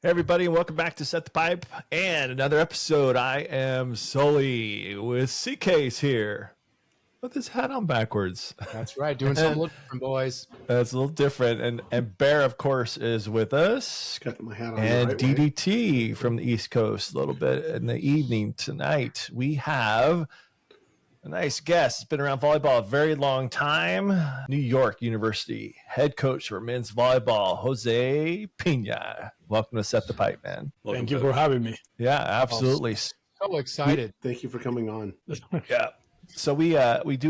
Hey everybody, and welcome back to Set the Pipe and another episode. I am Sully with C-Case here. Put this hat on backwards. That's right, doing something a little different, boys. That's a little different. And Bear, of course, is with us. Got my hat on And the right DDT from the East Coast a little bit in the evening tonight. We have a nice guest. It's been around volleyball a very long time. New York University head coach for men's volleyball, Jose Pina. Welcome to Set the Pipe, man. Thank you for having me. Yeah, absolutely. So excited. Thank you for coming on. Yeah. So we do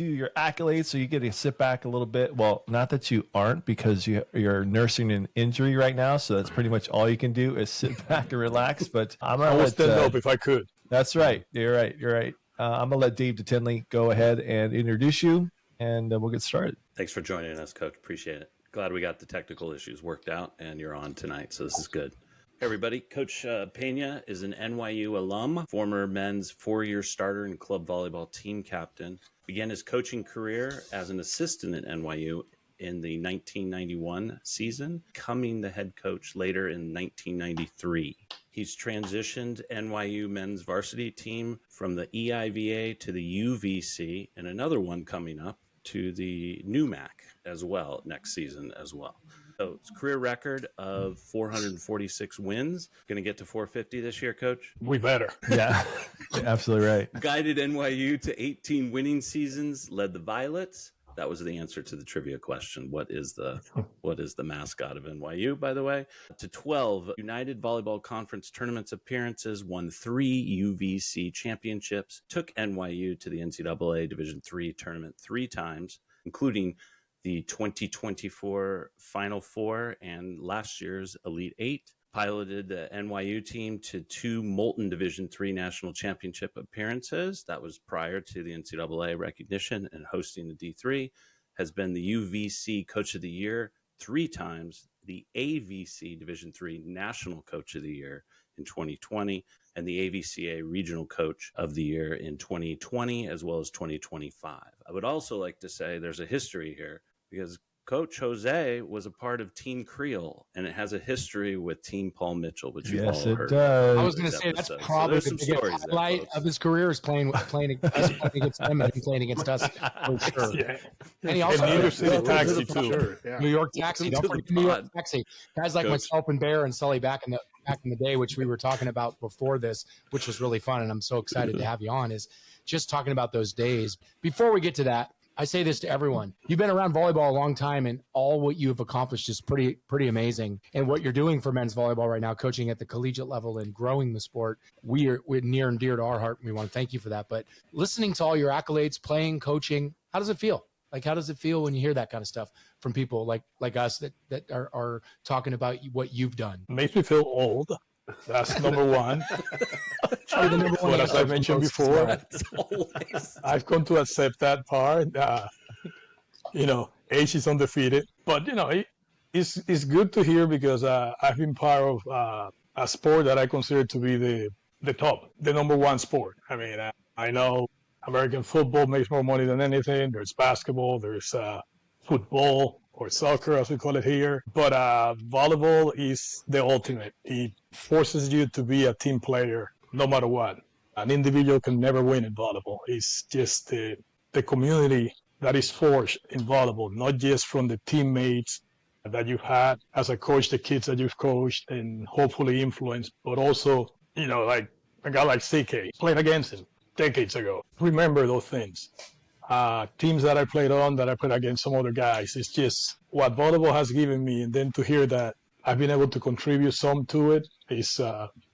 your accolades, so you get to sit back a little bit. Well, not that you aren't, because you're nursing an injury right now, so that's pretty much all you can do is sit back and relax. But I would stand up if I could. That's right. You're right. I'm gonna let Dave DeTinley go ahead and introduce you, and we'll get started. Thanks for joining us, Coach. Appreciate it. Glad we got the technical issues worked out, and you're on tonight, so this is good. Hey everybody, Coach Pena is an NYU alum, former men's 4-year starter and club volleyball team captain. Began his coaching career as an assistant at NYU in the 1991 season, becoming the head coach later in 1993. He's transitioned NYU men's varsity team from the EIVA to the UVC, and another one coming up to the NUMAC as well next season as well. So it's a career record of 446 wins. Going to get to 450 this year, Coach? We better. Yeah, absolutely right. Guided NYU to 18 winning seasons, led the Violets. That was the answer to the trivia question. What is the mascot of NYU, by the way? To 12 United Volleyball Conference tournaments appearances, won 3 UVC championships, took NYU to the NCAA Division III tournament 3 times, including the 2024 Final Four and last year's Elite 8. Piloted the NYU team to 2 Moulton Division III National Championship appearances. That was prior to the NCAA recognition and hosting the D3. Has been the UVC Coach of the Year 3 times, the AVC Division III National Coach of the Year in 2020, and the AVCA Regional Coach of the Year in 2020, as well as 2025. I would also like to say there's a history here, because Coach Jose was a part of Team Creole, and it has a history with Team Paul Mitchell, which you've all heard. Does. I was going to say that's probably the biggest highlight of his career is playing against them and playing against us for sure. Yeah. And he also New York City Taxi too. Sure, yeah. New York Taxi. Don't forget New York Taxi. Guys like Coach. myself and Bear and Sully back in the day, which we were talking about before this, which was really fun, and I'm so excited to have you on. Is just talking about those days. Before we get to that, I say this to everyone. You've been around volleyball a long time, and all what you've accomplished is pretty amazing. And what you're doing for men's volleyball right now, coaching at the collegiate level and growing the sport, we're near and dear to our heart. We want to thank you for that. But listening to all your accolades, playing, coaching, how does it feel? Like, how does it feel when you hear that kind of stuff from people like us that are talking about what you've done? Makes me feel old. That's number one. But as I mentioned before, I've come to accept that part. Age is undefeated. But, it's good to hear, because I've been part of a sport that I consider to be the top, the number one sport. I mean, I know American football makes more money than anything. There's basketball, there's football, or soccer, as we call it here. But volleyball is the ultimate. It forces you to be a team player no matter what. An individual can never win in volleyball. It's just the community that is forged in volleyball, not just from the teammates that you've had as a coach, the kids that you've coached and hopefully influenced, but also, like a guy like CK, played against him decades ago. Remember those things. Teams that I played against some other guys. It's just what volleyball has given me, and then to hear that I've been able to contribute some to it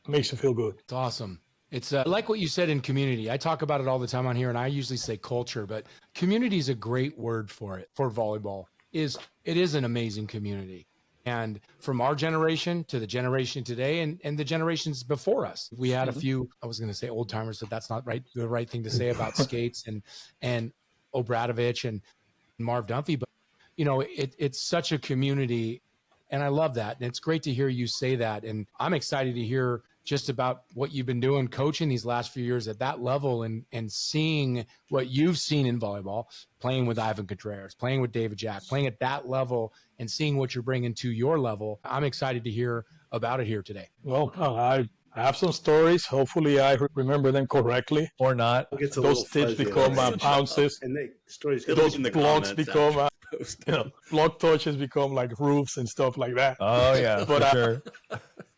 makes you feel good. It's awesome. It's like what you said in community. I talk about it all the time on here, and I usually say culture, but community is a great word for it, for volleyball. It is an amazing community. And from our generation to the generation today and the generations before us, we had a few, I was going to say old timers, but that's not the right thing to say about Skates and Obradovich and Marv Dunphy. But, it's such a community, and I love that. And it's great to hear you say that. And I'm excited to hear just about what you've been doing coaching these last few years at that level and seeing what you've seen in volleyball, playing with Ivan Contreras, playing with David Jack, playing at that level and seeing what you're bringing to your level. I'm excited to hear about it here today. Well, I have some stories. Hopefully, I remember them correctly. Or not. It gets a Those little tips fuzzy become at the end. ounces. And they stories It'll get Those be in the blocks comments become, after post. block touches become like roofs and stuff like that. Oh, yeah, But for sure.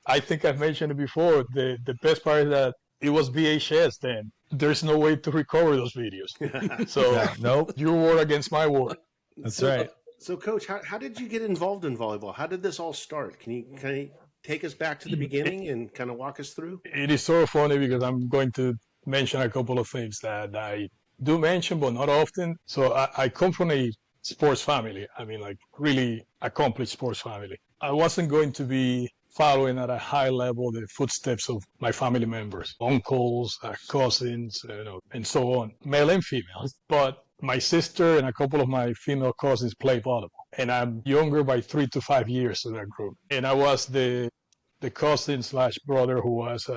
I think I've mentioned it before. The best part is that it was VHS then. There's no way to recover those videos. So Yeah, nope. your word against my word. That's right. So, Coach, how did you get involved in volleyball? How did this all start? Can you take us back to the beginning and kind of walk us through? It is so funny because I'm going to mention a couple of things that I do mention, but not often. So I come from a sports family. I mean, like really accomplished sports family. I wasn't going to be following at a high level the footsteps of my family members, uncles, cousins, and so on, male and female. But my sister and a couple of my female cousins play volleyball, and I'm younger by 3 to 5 years in that group. And I was the cousin/brother who was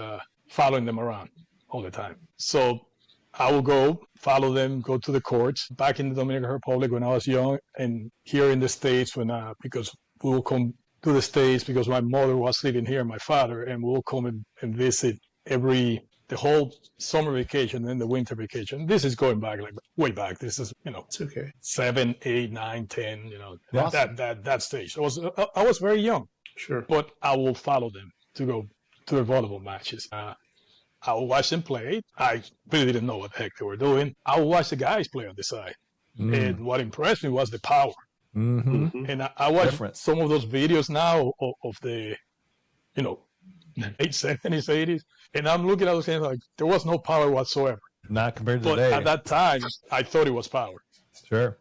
following them around all the time. So I will go follow them, go to the courts back in the Dominican Republic when I was young, and here in the States because we will come to the States because my mother was living here, my father, and we will come and visit the whole summer vacation and the winter vacation. This is going back like way back. This is It's okay. 7, 8, 9, 10. Awesome. That stage. I was very young. Sure. But I will follow them to go to their volleyball matches. I will watch them play. I really didn't know what the heck they were doing. I will watch the guys play on the side. And what impressed me was the power. Mm-hmm. And I watch Different. some of those videos now of the, late 70s, 80s. And I'm looking at those things like there was no power whatsoever. Not compared to But today. at that time, I thought it was power. Sure.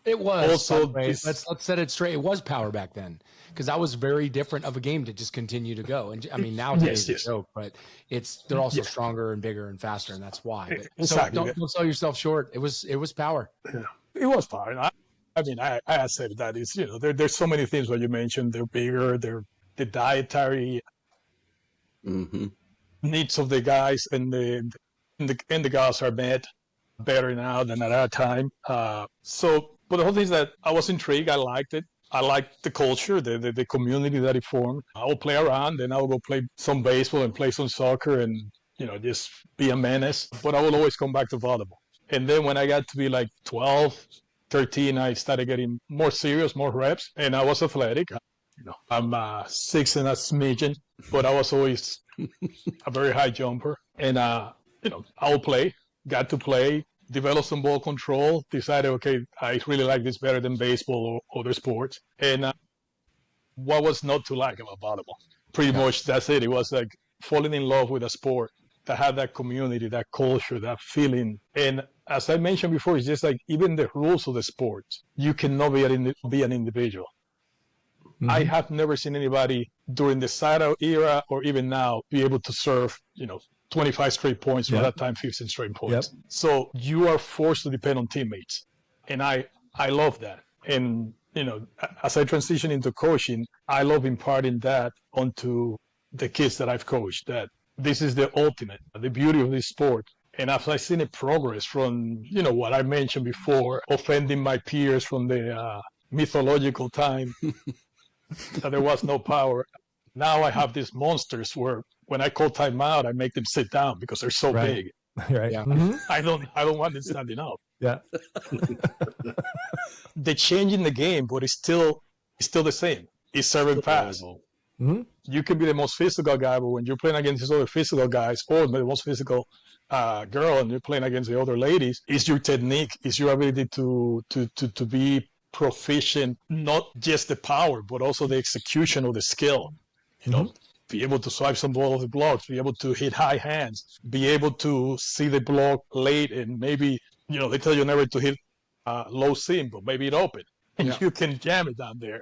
It was. Also, let's set it straight. It was power back then because that was very different of a game to just continue to go. And I mean, nowadays it's a joke, but they're also stronger and bigger and faster, and that's why. But, Exactly. So don't sell yourself short. It was power. It was power. And I said that it's there's so many things what you mentioned. They're bigger. The dietary needs of the guys and the gals are met better now than at that time. But the whole thing is that I was intrigued. I liked it. I liked the culture, the community that it formed. I will play around, then I will go play some baseball and play some soccer and, just be a menace. But I will always come back to volleyball. And then when I got to be like 12, 13, I started getting more serious, more reps. And I was athletic. I'm 6 and a smidgen, but I was always a very high jumper. And, I will play, got to play. Developed some ball control, decided, okay, I really like this better than baseball or other sports. And what was not to like about volleyball? Pretty much that's it. It was like falling in love with a sport that had that community, that culture, that feeling. And as I mentioned before, it's just like even the rules of the sport, you cannot be an individual. Mm-hmm. I have never seen anybody during the Sato era or even now be able to serve, 25 straight points, or that time 15 straight points. Yep. So you are forced to depend on teammates. And I love that. And, as I transition into coaching, I love imparting that onto the kids that I've coached, that this is the ultimate, the beauty of this sport. And as I've seen it progress from, what I mentioned before, offending my peers from the mythological time, that there was no power. Now I have these monsters where when I call timeout, I make them sit down because they're so big. Right. Yeah. Mm-hmm. I don't want them standing up. Yeah. The change in the game, but it's still the same. It's serve and pass. Mm-hmm. You can be the most physical guy, but when you're playing against these other physical guys, or the most physical girl, and you're playing against the other ladies, it's your technique, it's your ability to be proficient, not just the power, but also the execution of the skill. Be able to swipe some ball off the blocks, be able to hit high hands, be able to see the block late, and maybe, they tell you never to hit low seam, but maybe it open, and you can jam it down there.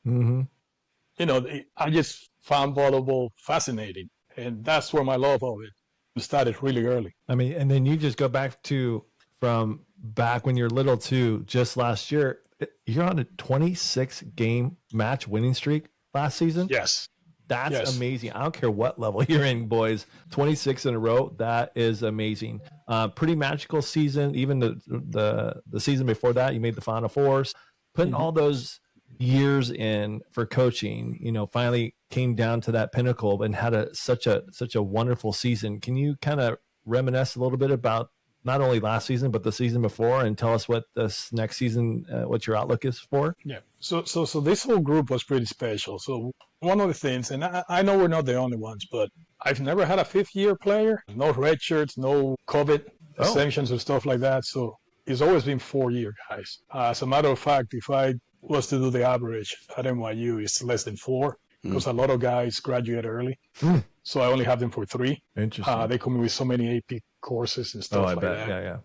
Mm-hmm. I just found volleyball fascinating, and that's where my love of it started really early. I mean, and then you just go back from back when you're little to just last year, you're on a 26-game match winning streak last season. Yes. That's amazing. I don't care what level you're in, boys. 26 in a row. That is amazing. Pretty magical season. Even the season before that, you made the Final Fours. Putting all those years in for coaching, finally came down to that pinnacle and had such a wonderful season. Can you kind of reminisce a little bit about not only last season but the season before, and tell us what this next season, what your outlook is for? Yeah. So this whole group was pretty special. So one of the things, and I know we're not the only ones, but I've never had a fifth-year player, no red shirts, no COVID exemptions or stuff like that. So it's always been 4-year guys. As a matter of fact, if I was to do the average at NYU, it's less than 4 because a lot of guys graduate early. So I only have them for 3. Interesting. They come in with so many AP courses and stuff like that. Yeah.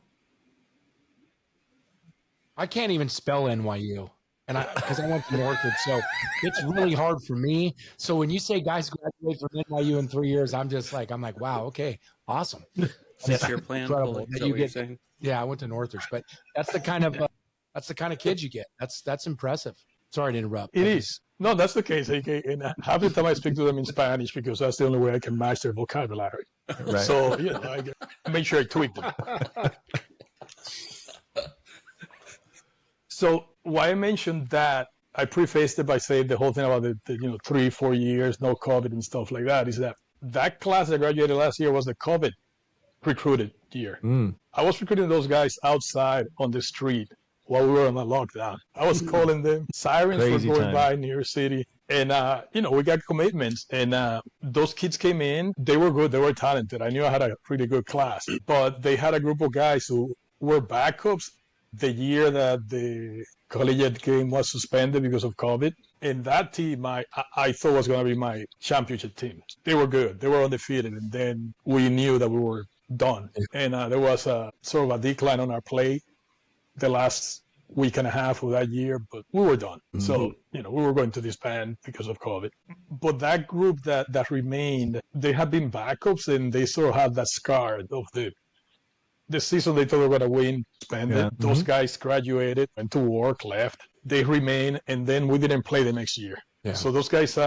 I can't even spell NYU, and because I went to Northwood, so it's really hard for me. So when you say guys graduate from NYU in 3 years, I'm like, wow, okay, awesome. Is your plan? Incredible Cole? Is that that you what you're get. saying? Yeah, I went to Northridge, but that's the kind of kids you get. That's impressive. Sorry to interrupt. It is. No, that's the case. Okay? And half the time I speak to them in Spanish because that's the only way I can match their vocabulary. Right. So, I make sure I tweak them. So why I mentioned that, I prefaced it by saying the whole thing about the 3-4 years, no COVID and stuff like that, is that class that graduated last year was the COVID recruited year. I was recruiting those guys outside on the street while we were on a lockdown. I was calling them. Sirens Crazy were going time. by New York City. And, we got commitments. And those kids came in. They were good. They were talented. I knew I had a pretty good class. But they had a group of guys who were backups the year that the Collegiate game was suspended because of COVID. And that team, I thought was going to be my championship team. They were good. They were undefeated. And then we knew that we were done. And there was a sort of a decline on our play the last week and a half of that year, but we were done. So, we were going to disband because of COVID. But that group that remained, they had been backups and they sort of had that scar of the season they thought they were going to win, suspended. Yeah. Those guys graduated, went to work, left. They remained, and then we didn't play the next year. Yeah. So those guys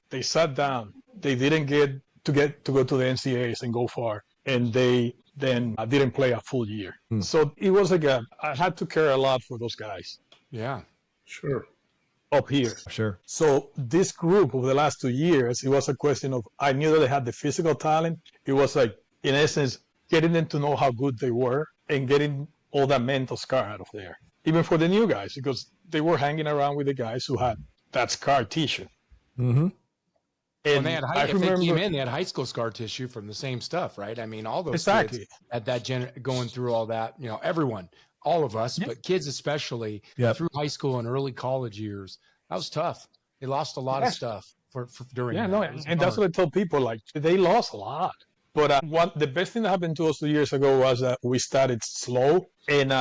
they sat down. They didn't get to go to the NCAAs and go far. And they then didn't play a full year. So it was I had to care a lot for those guys. Yeah. Sure. Up here. Sure. So this group over the last 2 years, it was a question of, I knew that they had the physical talent. It was in essence, getting them to know how good they were and getting all that mental scar out of there. Even for the new guys, because they were hanging around with the guys who had that scar tissue. Mm-hmm. And they came in, they had high school scar tissue from the same stuff, right? I mean, all those kids at that going through all that, everyone, all of us, but kids especially through high school and early college years. That was tough. They lost a lot of stuff for during. Yeah, that. and that's what I tell people. They lost a lot. But the best thing that happened to us 2 years ago was that we started slow. And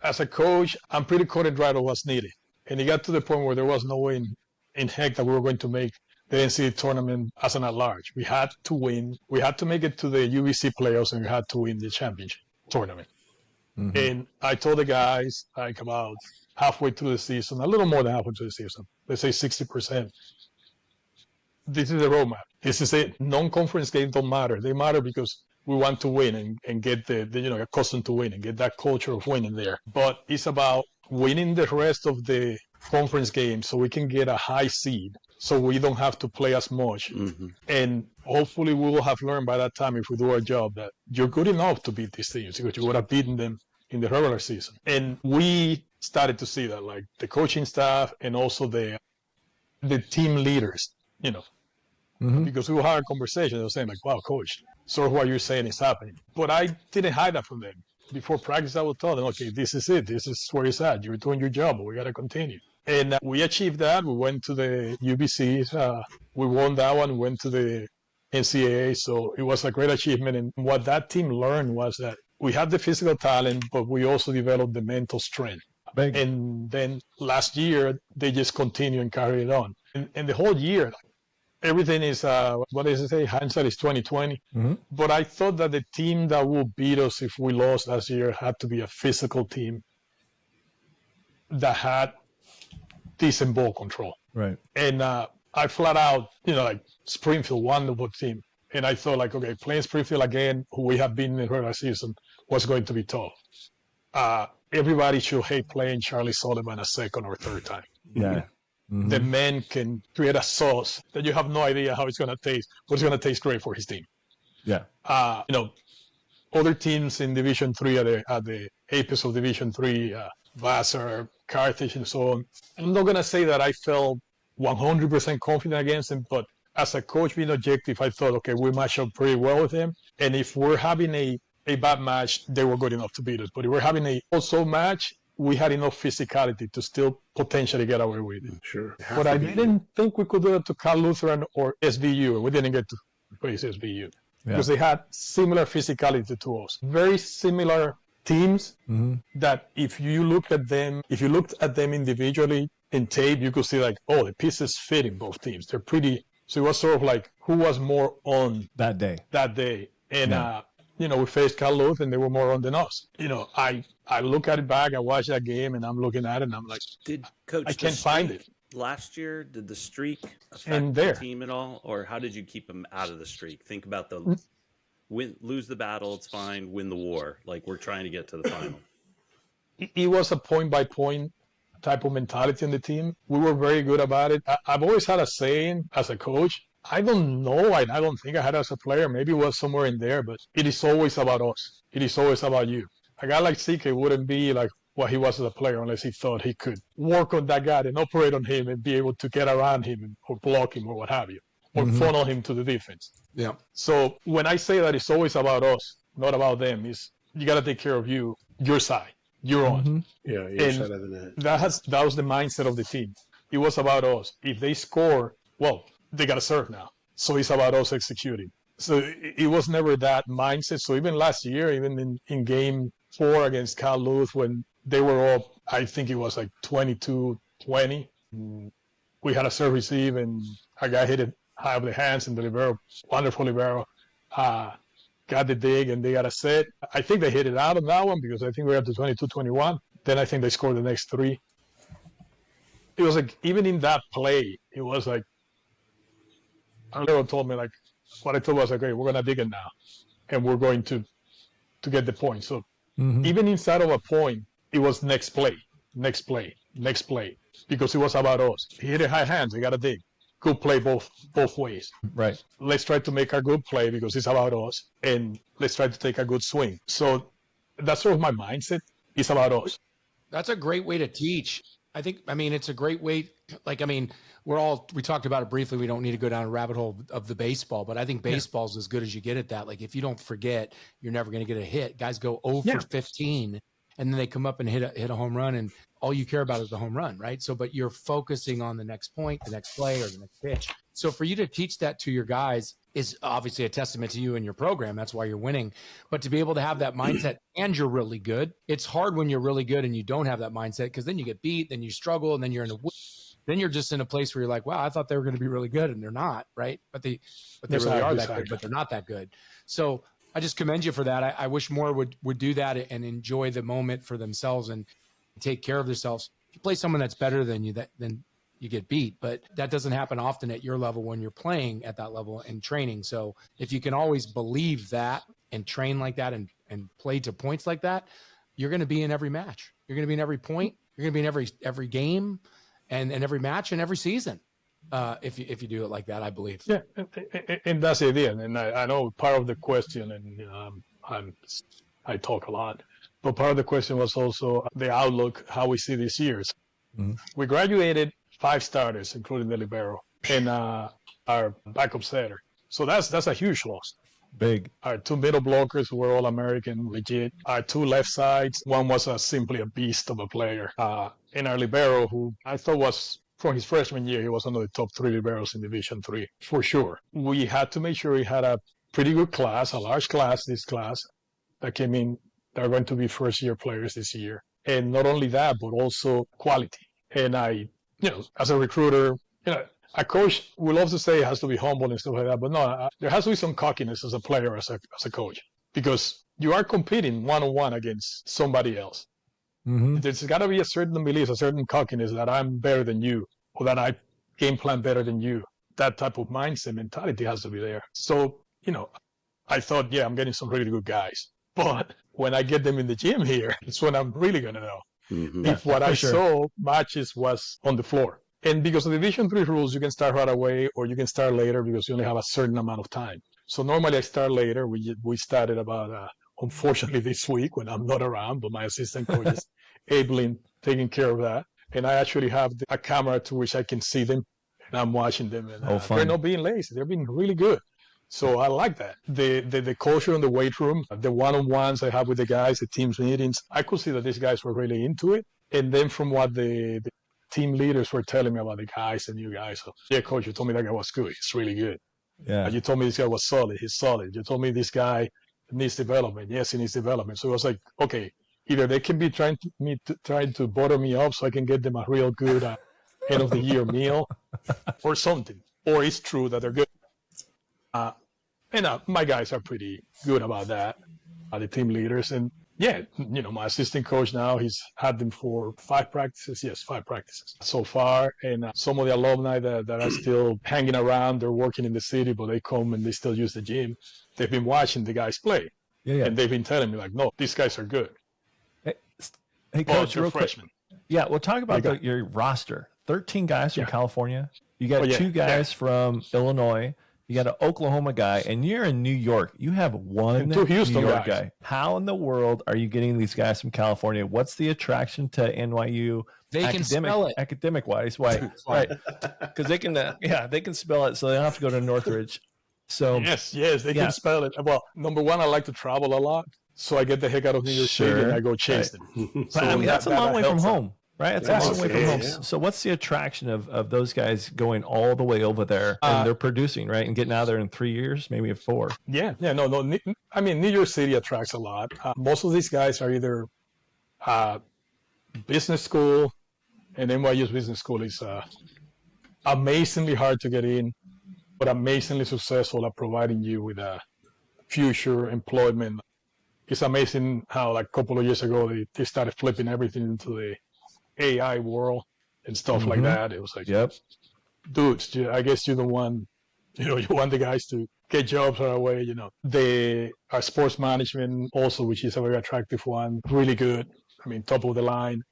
as a coach, I'm pretty cut and dried on what's needed. And it got to the point where there was no way in heck that we were going to make the NCAA tournament as an at-large. We had to win. We had to make it to the UBC playoffs, and we had to win the championship tournament. Mm-hmm. And I told the guys, about halfway through the season, a little more than halfway through the season, let's say 60%, this is the roadmap. This is it. Non-conference games don't matter. They matter because we want to win and get the accustomed to winning, get that culture of winning there. But it's about winning the rest of the conference games so we can get a high seed, so we don't have to play as much. Mm-hmm. And hopefully we will have learned by that time, if we do our job, that you're good enough to beat these teams because you would have beaten them in the regular season. And we started to see that, like the coaching staff and also the team leaders, mm-hmm. because we were having a conversation. They were saying, like, wow, coach, sort of what you're saying is happening. But I didn't hide that from them. Before practice, I would tell them, okay, this is it. This is where it's at. You're doing your job, but we got to continue. And we achieved that. We went to the UBCs. We won that one. We went to the NCAA. So it was a great achievement. And what that team learned was that we had the physical talent, but we also developed the mental strength. And then last year, they just continued and carried it on. And the whole year, everything is, what does it say? Hindsight is 20/20. Mm-hmm. But I thought that the team that will beat us if we lost last year had to be a physical team that had decent ball control. Right. And I flat out, Springfield, wonderful team. And I thought, okay, playing Springfield again, who we have been in the regular season, was going to be tough. Everybody should hate playing Charlie Sullivan a second or third time. Yeah. Mm-hmm. The man can create a sauce that you have no idea how it's going to taste, but it's going to taste great for his team. Yeah. Other teams in Division 3 at the apex of Division 3, Vassar, Carthage, and so on. I'm not going to say that I felt 100% confident against them, but as a coach being objective, I thought, okay, we match up pretty well with them. And if we're having a bad match, they were good enough to beat us. But if we're having a also match, we had enough physicality to still potentially get away with it. Sure. But I didn't think we could do it to Cal Lutheran or SVU. We didn't get to face SVU. Because they had similar physicality to us. Very similar teams that if you looked at them individually in tape, you could see like, oh, the pieces fit in both teams. They're pretty. So it was sort of like who was more on that day. And, we faced Cal Lutheran and they were more on than us. I look at it back, I watch that game and I'm looking at it and I'm like, I can't find it. Last year, did the streak affect the team at all, or how did you keep them out of the streak? Think about the lose the battle, it's fine. Win the war, like we're trying to get to the final. It was a point by point type of mentality in the team. We were very good about it. I've always had a saying as a coach. I don't know. I don't think I had as a player. Maybe it was somewhere in there, but it is always about us. It is always about you. A guy like CK wouldn't be like what he was as a player unless he thought he could work on that guy and operate on him and be able to get around him or block him or what have you, or funnel him to the defense. Yeah. So when I say that it's always about us, not about them, is you got to take care of you, your side, your own. Yeah, your side of the net. That was the mindset of the team. It was about us. If they score, well, they got to serve now. So it's about us executing. So it was never that mindset. So even last year, even in game 4 against Cal Luth, when they were up, I think it was like 22-20. We had a serve receive, and a guy hit it high up the hands, and the libero, wonderful libero, got the dig, and they got a set. I think they hit it out on that one because I think we were up to 22-21. Then I think they scored the next 3. It was like, even in that play, it was like, Arlero told me, like, what I told was like, okay, we're going to dig it now, and we're going to get the point. So even inside of a point, it was next play, because it was about us. He hit it high hands, we got to dig. Good play both ways. Right. Let's try to make a good play because it's about us, and let's try to take a good swing. So that's sort of my mindset. It's about us. That's a great way to teach. It's a great way. We talked about it briefly. We don't need to go down a rabbit hole of the baseball, but I think baseball's as good as you get at that. Like, if you don't forget, you're never going to get a hit. Guys go 0 for 15, and then they come up and hit a home run, and all you care about is the home run, right? So, but you're focusing on the next point, the next play, or the next pitch. So for you to teach that to your guys is obviously a testament to you and your program. That's why you're winning. But to be able to have that mindset and you're really good, it's hard when you're really good and you don't have that mindset, because then you get beat, then you struggle, and then then you're just in a place where you're like, wow, I thought they were going to be really good, and they're not, right? But they really are that good, but they're not that good. So I just commend you for that. I wish more would do that and enjoy the moment for themselves and take care of themselves. If you play someone that's better than you, then you get beat, but that doesn't happen often at your level when you're playing at that level and training. So if you can always believe that and train like that and play to points like that, you're going to be in every match. You're going to be in every point. You're going to be in every game and every match and every season. If you do it like that, I believe. Yeah, and that's the idea. And I know part of the question, and I talk a lot, but part of the question was also the outlook, how we see these years. We graduated 5 starters, including the libero, and our backup setter. So that's a huge loss. Big. Our 2 middle blockers who were all American, legit. Our 2 left sides, one was simply a beast of a player. And our libero, who I thought was, from his freshman year, he was one of the top 3 liberos in Division 3, for sure. We had to make sure we had a pretty good class, a large class, this class, that came in. They're going to be first-year players this year. And not only that, but also quality. And as a recruiter, a coach will love to say it has to be humble and stuff like that, but no, there has to be some cockiness as a player, as a coach, because you are competing one-on-one against somebody else. There's got to be a certain belief, a certain cockiness that I'm better than you, or that I game plan better than you. That type of mindset, mentality has to be there. So, I thought, I'm getting some really good guys. But when I get them in the gym here, it's when I'm really going to know. if what I saw matches was on the floor. And because of the Division 3 rules, you can start right away or you can start later because you only have a certain amount of time. So normally I start later. We started about, unfortunately this week when I'm not around, but my assistant coach is ably taking care of that. And I actually have a camera to which I can see them and I'm watching them. And they're not being lazy. They're being really good. So I like that. The culture in the weight room, the one-on-ones I have with the guys, the teams meetings, I could see that these guys were really into it. And then from what the team leaders were telling me about the guys, the new guys, so, yeah, coach, you told me that guy was good. He's really good. Yeah. You told me this guy was solid. He's solid. You told me this guy needs development. Yes, he needs development. So it was like, okay, either they can be trying to butter me up so I can get them a real good end of the year meal or something, or it's true that they're good. And my guys are pretty good about that, the team leaders. And yeah, my assistant coach now, he's had them for 5 practices. Yes, 5 practices so far. And some of the alumni that are still hanging around, they're working in the city, but they come and they still use the gym. They've been watching the guys play. Yeah. And they've been telling me, like, no, these guys are good. Hey Coach, real freshmen. Quick. Yeah, we'll talk about your roster. 13 guys from California. You got 2 guys from Illinois. You got an Oklahoma guy, and you're in New York. You have one New York guy. How in the world are you getting these guys from California? What's the attraction to NYU? They can spell it. Academic wise, why? Right? Because they can, they can spell it, so they don't have to go to Northridge. So yes, they can spell it. Well, number one, I like to travel a lot, so I get the heck out of New York City and I go chase them. So I mean, that's a long way from home. Right, it's a long way from home. So, what's the attraction of those guys going all the way over there and they're producing, right, and getting out of there in 3 years, maybe 4? No. I mean, New York City attracts a lot. Most of these guys are either business school, and NYU's business school is amazingly hard to get in, but amazingly successful at providing you with a future employment. It's amazing how, like, a couple of years ago, they started flipping everything into the AI world and stuff like that. It was like, dudes, I guess you're the one, you want the guys to get jobs right away. The sports management also, which is a very attractive one, really good. I mean, top of the line.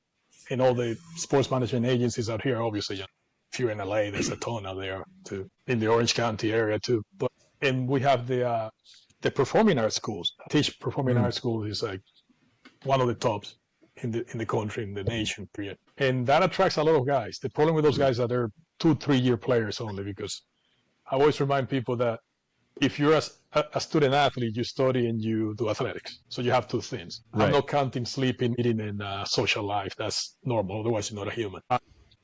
And all the sports management agencies out here, obviously, if you're in LA, there's a ton out there too, in the Orange County area too. And we have the performing arts schools. Teach performing arts schools is like one of the tops in the country, in the nation, period. And that attracts a lot of guys. The problem with those guys is that they're 2-3 year players only, because I always remind people that if you're a student athlete, you study and you do athletics. So you have 2 things. Right. I'm not counting sleeping, eating, and social life. That's normal. Otherwise, you're not a human.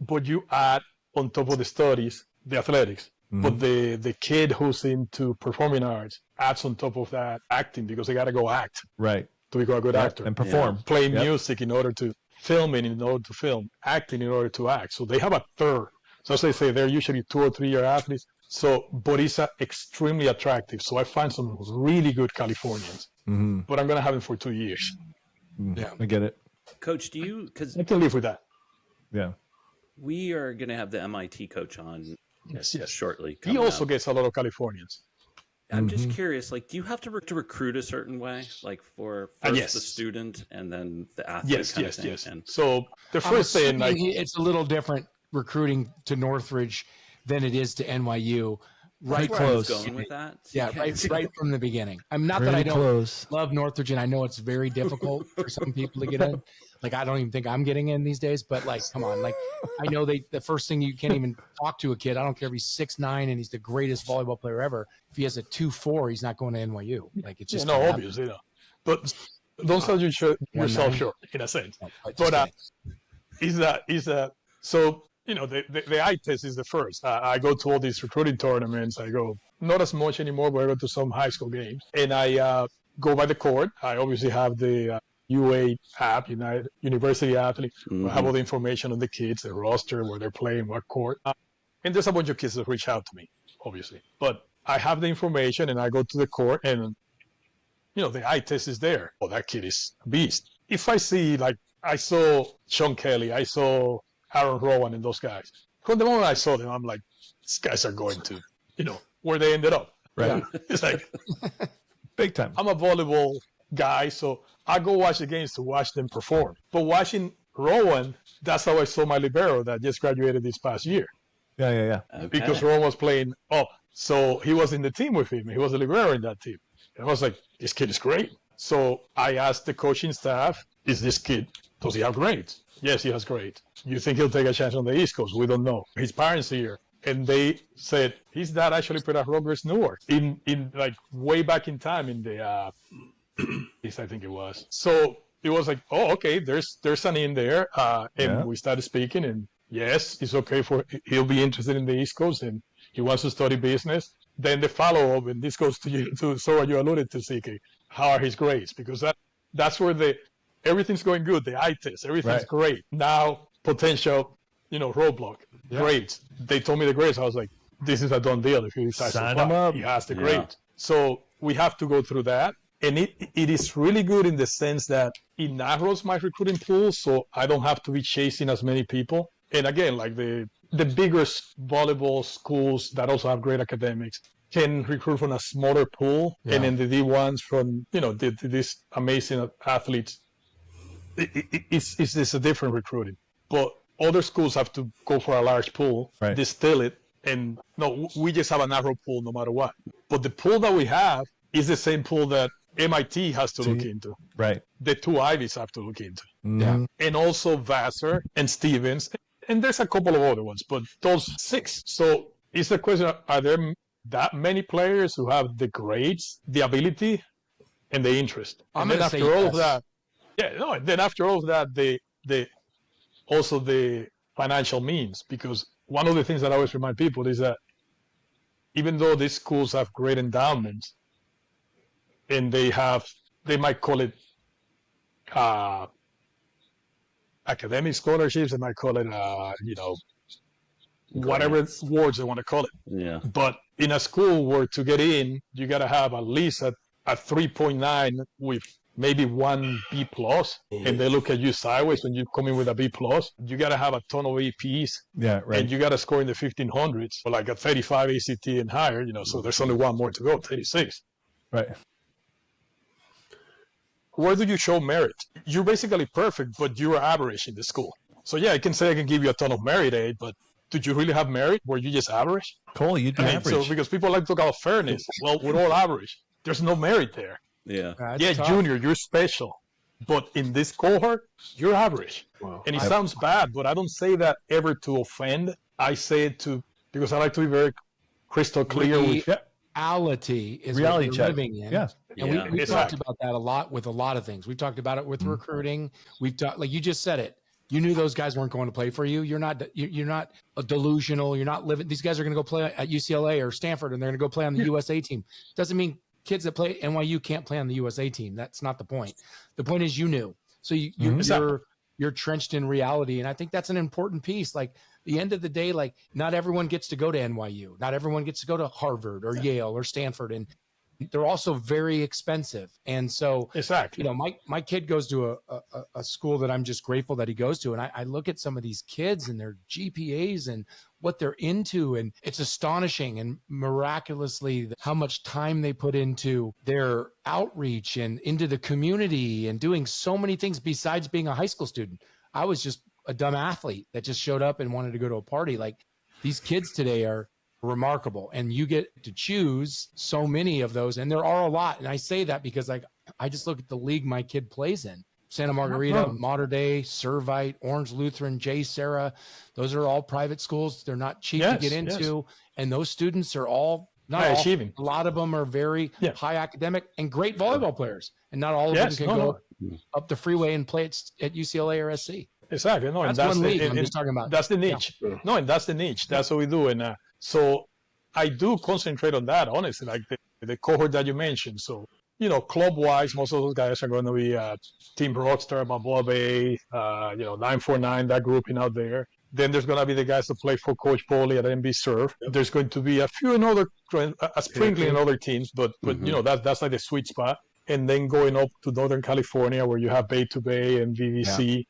But you add on top of the studies, the athletics. But the kid who's into performing arts adds on top of that acting, because they got to go act. Right. To become a good actor. And perform. Play music in order to film, and in order to film, acting in order to act. So they have a third. So as I say, they're usually 2 or 3 year athletes. So, but it's extremely attractive. So I find some really good Californians, but I'm going to have them for 2 years. Yeah, I get it. Coach, because I can live with that. Yeah. We are going to have the MIT coach on shortly. He also gets a lot of Californians. I'm just curious, like, do you have to recruit a certain way, like for first the student and then the athlete? Yes. And so the first thing, like, it's a little different recruiting to Northridge than it is to NYU. Right, close. Going with that. Yeah, right from the beginning. I'm not that I don't love Northridge, and I know it's very difficult for some people to get in. Like, I don't even think I'm getting in these days, but like, come on. Like, I know the first thing, you can't even talk to a kid. I don't care if he's 6'9" and he's the greatest volleyball player ever. If he has a 2.4, he's not going to NYU. Like, it's just obviously, But don't sell yourself short, in a sense. But so, the eye test is the first. I go to all these recruiting tournaments. I go, not as much anymore, but I go to some high school games. And I go by the court. I obviously have the UA app, University Athlete. I have all the information on the kids, the roster, where they're playing, what court. And there's a bunch of kids that reach out to me, obviously. But I have the information, and I go to the court, and, the eye test is there. Oh, that kid is a beast. If I see, like, I saw Sean Kelly, I saw Aaron Rowan and those guys. From the moment I saw them, I'm like, these guys are going to, where they ended up. Right. It's like, big time. I'm a volleyball guy, so I go watch the games to watch them perform. But watching Rowan, that's how I saw my libero that just graduated this past year. Yeah. Okay. Because Rowan was playing up. So he was in the team with him. He was a libero in that team. And I was like, this kid is great. So I asked the coaching staff, is this kid, does he have grades? Yes, he has grades. You think he'll take a chance on the East Coast? We don't know. His parents are here. And they said, his dad actually played at Rutgers Newark in like way back in time in the, I think it was. So it was like, oh, okay, there's an in there. And we started speaking, and yes, it's okay he'll be interested in the East Coast, and he wants to study business. Then the follow-up, and this goes to you, to Sora, you alluded to, CK, how are his grades? Because that's where everything's going good, the eye test, everything's great. Now, potential, roadblock, grades. They told me the grades. I was like, this is a done deal. If he decides to apply, he has the grades. So we have to go through that. And it is really good in the sense that it narrows my recruiting pool, so I don't have to be chasing as many people. And again, like the bigger volleyball schools that also have great academics can recruit from a smaller pool, and then the D1s from these amazing athletes. It's a different recruiting, but other schools have to go for a large pool, distill it, and we just have a narrow pool no matter what. But the pool that we have is the same pool that MIT has to look into. Right. The two Ivies have to look into. Mm-hmm. And also Vassar and Stevens. And there's a couple of other ones, but those 6. So it's the question, are there that many players who have the grades, the ability, and the interest? And then after all of that, then after all of that, the also the financial means. Because one of the things that I always remind people is that even though these schools have great endowments, and they might call it academic scholarships, they might call it, whatever words they want to call it. Yeah. But in a school where to get in, you got to have at least a 3.9 with maybe 1 B+, and they look at you sideways when you come in with a B+. You got to have a ton of APs, and you got to score in the 1500s, or like a 35 ACT and higher, so there's only one more to go, 36. Right. Where do you show merit? You're basically perfect, but you're average in the school. So I can say I can give you a ton of merit aid, but did you really have merit? Were you just average? Cole, you'd be average. So because people like to talk about fairness, well, we're all average. There's no merit there. Yeah. Tough. Junior, you're special. But in this cohort, you're average. Wow. And it sounds bad, but I don't say that ever to offend. I say it because I like to be very crystal clear with reality is reality what you're living in. Yeah. And we've talked about that a lot with a lot of things. We've talked about it with recruiting. We've talked, like you just said it. You knew those guys weren't going to play for you. You're not a delusional. You're not living. These guys are going to go play at UCLA or Stanford, and they're going to go play on the USA team. Doesn't mean kids that play at NYU can't play on the USA team. That's not the point. The point is you knew. So you're trenched in reality, and I think that's an important piece. Like the end of the day, like not everyone gets to go to NYU. Not everyone gets to go to Harvard or Yale or Stanford, and they're also very expensive. And so, my kid goes to a school that I'm just grateful that he goes to. And I look at some of these kids and their GPAs and what they're into. And it's astonishing and miraculously how much time they put into their outreach and into the community and doing so many things besides being a high school student. I was just a dumb athlete that just showed up and wanted to go to a party. Like these kids today are remarkable, and you get to choose so many of those, and there are a lot. And I say that because I just look at the league my kid plays in: Santa Margarita, Mater Dei, Servite, Orange Lutheran, J. Sarah. Those are all private schools. They're not cheap to get into, and those students are all achieving. A lot of them are very high academic and great volleyball players, and not all of them can go up the freeway and play at UCLA or SC. Exactly. No, that's one league I'm just talking about. That's the niche. Yeah. No, and that's the niche. That's what we do. And so I do concentrate on that, honestly, like the cohort that you mentioned. So, club-wise, most of those guys are going to be Team Rockstar, Balboa Bay, 949, that grouping out there. Then there's going to be the guys that play for Coach Pauly at MB Surf. Yep. There's going to be a few in other, a sprinkling in other teams, but that's like the sweet spot. And then going up to Northern California, where you have Bay to Bay and VVC,